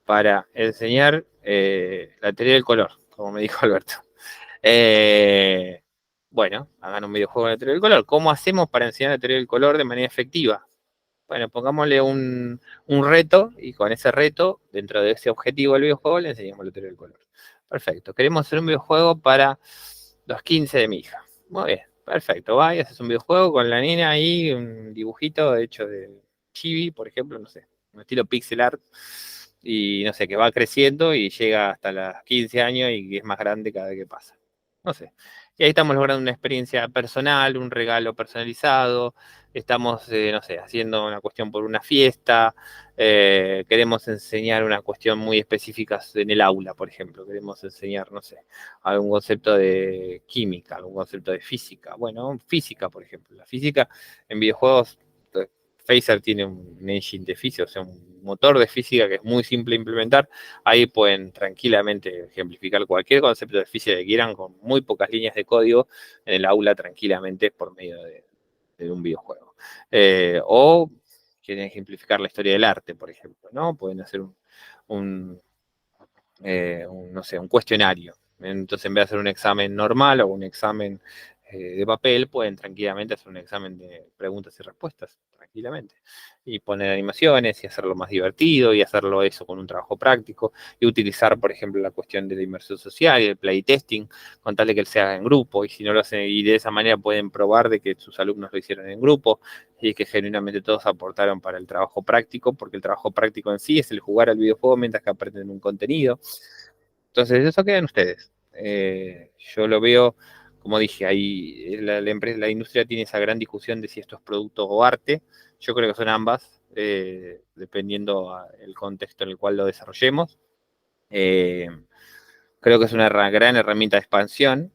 para enseñar la teoría del color, como me dijo Alberto. Bueno, hagan un videojuego de la teoría del color. ¿Cómo hacemos para enseñar la teoría del color de manera efectiva? Bueno, pongámosle un reto y con ese reto, dentro de ese objetivo del videojuego, le enseñamos la teoría del color. Perfecto. Queremos hacer un videojuego para los 15 de mi hija. Muy bien, perfecto. Va y haces un videojuego con la nena ahí, un dibujito hecho de chibi, por ejemplo, no sé, un estilo pixel art. Y no sé, que va creciendo y llega hasta los 15 años y es más grande cada vez que pasa. No sé. Y ahí estamos logrando una experiencia personal, un regalo personalizado, estamos, no sé, haciendo una cuestión por una fiesta, queremos enseñar una cuestión muy específica en el aula, por ejemplo, queremos enseñar, no sé, algún concepto de química, algún concepto de física. Bueno, física, por ejemplo. La física en videojuegos, Phaser tiene un engine de física, o sea, un motor de física que es muy simple de implementar. Ahí pueden tranquilamente ejemplificar cualquier concepto de física que quieran con muy pocas líneas de código en el aula tranquilamente por medio de un videojuego. O quieren ejemplificar la historia del arte, por ejemplo, ¿no? Pueden hacer no sé, un cuestionario. Entonces, en vez de hacer un examen normal o un examen de papel, pueden tranquilamente hacer un examen de preguntas y respuestas, tranquilamente. Y poner animaciones y hacerlo más divertido y hacerlo eso con un trabajo práctico y utilizar, por ejemplo, la cuestión de la inmersión social y el playtesting con tal de que él se haga en grupo y si no lo hacen, y de esa manera pueden probar de que sus alumnos lo hicieron en grupo y que genuinamente todos aportaron para el trabajo práctico, porque el trabajo práctico en sí es el jugar al videojuego mientras que aprenden un contenido. Entonces, eso quedan ustedes. Yo lo veo, como dije, ahí la industria tiene esa gran discusión de si esto es producto o arte. Yo creo que son ambas, dependiendo del contexto en el cual lo desarrollemos. Creo que es una gran herramienta de expansión.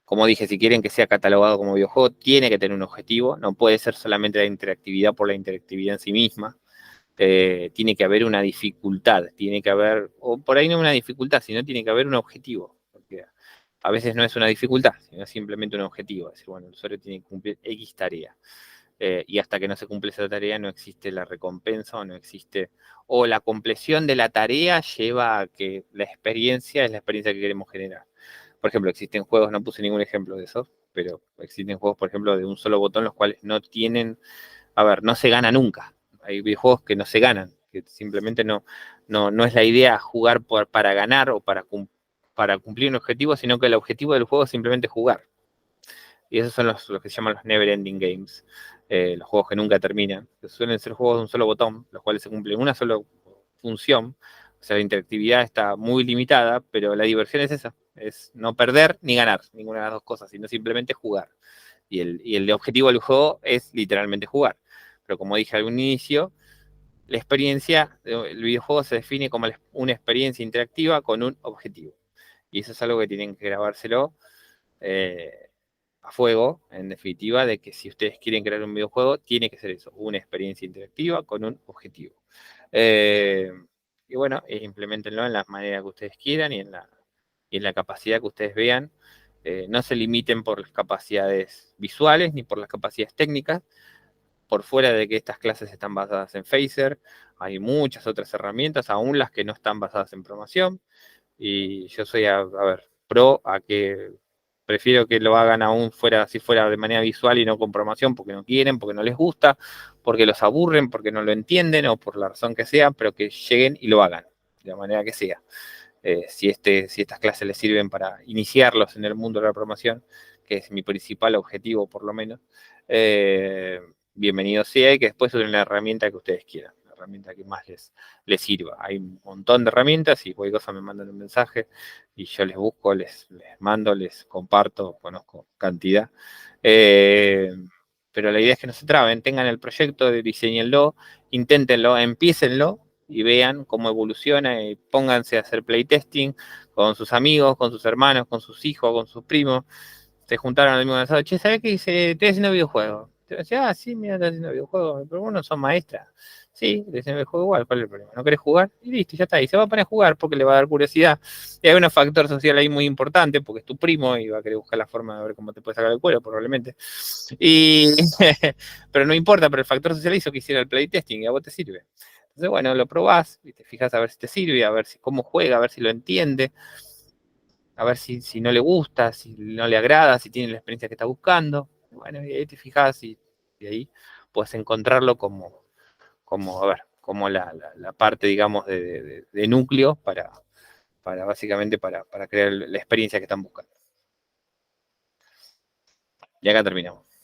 Como dije, si quieren que sea catalogado como videojuego, tiene que tener un objetivo. No puede ser solamente la interactividad por la interactividad en sí misma. Tiene que haber una dificultad, tiene que haber, o por ahí no una dificultad, sino tiene que haber un objetivo, porque a veces no es una dificultad, sino simplemente un objetivo, es decir, bueno, el usuario tiene que cumplir X tarea, y hasta que no se cumple esa tarea no existe la recompensa o no existe, o la compleción de la tarea lleva a que la experiencia es la experiencia que queremos generar. Por ejemplo, existen juegos, no puse ningún ejemplo de eso, pero existen juegos, por ejemplo, de un solo botón, los cuales no tienen, a ver, no se gana nunca. Hay videojuegos que no se ganan, que simplemente no es la idea jugar para ganar o para cumplir un objetivo, sino que el objetivo del juego es simplemente jugar. Y esos son los que se llaman los never ending games, los juegos que nunca terminan, que suelen ser juegos de un solo botón, los cuales se cumplen una sola función. O sea, la interactividad está muy limitada, pero la diversión es esa, es no perder ni ganar, ninguna de las dos cosas, sino simplemente jugar. Y el objetivo del juego es literalmente jugar. Pero como dije al inicio, la experiencia, el videojuego se define como una experiencia interactiva con un objetivo. Y eso es algo que tienen que grabárselo a fuego, en definitiva, de que si ustedes quieren crear un videojuego, tiene que ser eso, una experiencia interactiva con un objetivo. Y bueno, implementenlo en la manera que ustedes quieran y en la capacidad que ustedes vean. No se limiten por las capacidades visuales ni por las capacidades técnicas. Por fuera de que estas clases están basadas en Phaser, hay muchas otras herramientas, aún las que no están basadas en programación. Y yo soy, a ver, pro a que prefiero que lo hagan aún si fuera de manera visual y no con programación, porque no quieren, porque no les gusta, porque los aburren, porque no lo entienden o por la razón que sea, pero que lleguen y lo hagan, de la manera que sea. Si estas clases les sirven para iniciarlos en el mundo de la programación, que es mi principal objetivo por lo menos, bienvenido sea y que después usen la herramienta que ustedes quieran, la herramienta que más les sirva. Hay un montón de herramientas y cualquier cosa me mandan un mensaje y yo les busco, les mando, les comparto, conozco cantidad. Pero la idea es que no se traben, tengan el proyecto, diseñenlo, inténtenlo, empiecenlo y vean cómo evoluciona y pónganse a hacer playtesting con sus amigos, con sus hermanos, con sus hijos, con sus primos. Se juntaron al mismo asado, che, ¿sabés qué dice? Estoy haciendo videojuegos. Te decía, sí, mira, estoy haciendo videojuegos, pero vos no sos maestra. Sí, le dicen videojuego igual, ¿cuál es el problema? ¿No querés jugar? Y listo, ya está. Y se va a poner a jugar porque le va a dar curiosidad. Y hay un factor social ahí muy importante, porque es tu primo y va a querer buscar la forma de ver cómo te puede sacar el cuero, probablemente. Pero no importa, pero el factor social hizo que hiciera el playtesting y a vos te sirve. Entonces, bueno, lo probás y te fijas a ver si te sirve, a ver cómo juega, a ver si lo entiende, a ver si no le gusta, si no le agrada, si tiene la experiencia que está buscando. Bueno, y ahí te fijas y ahí puedes encontrarlo como a ver, como la parte, digamos, de núcleo para básicamente para crear la experiencia que están buscando. Y acá terminamos.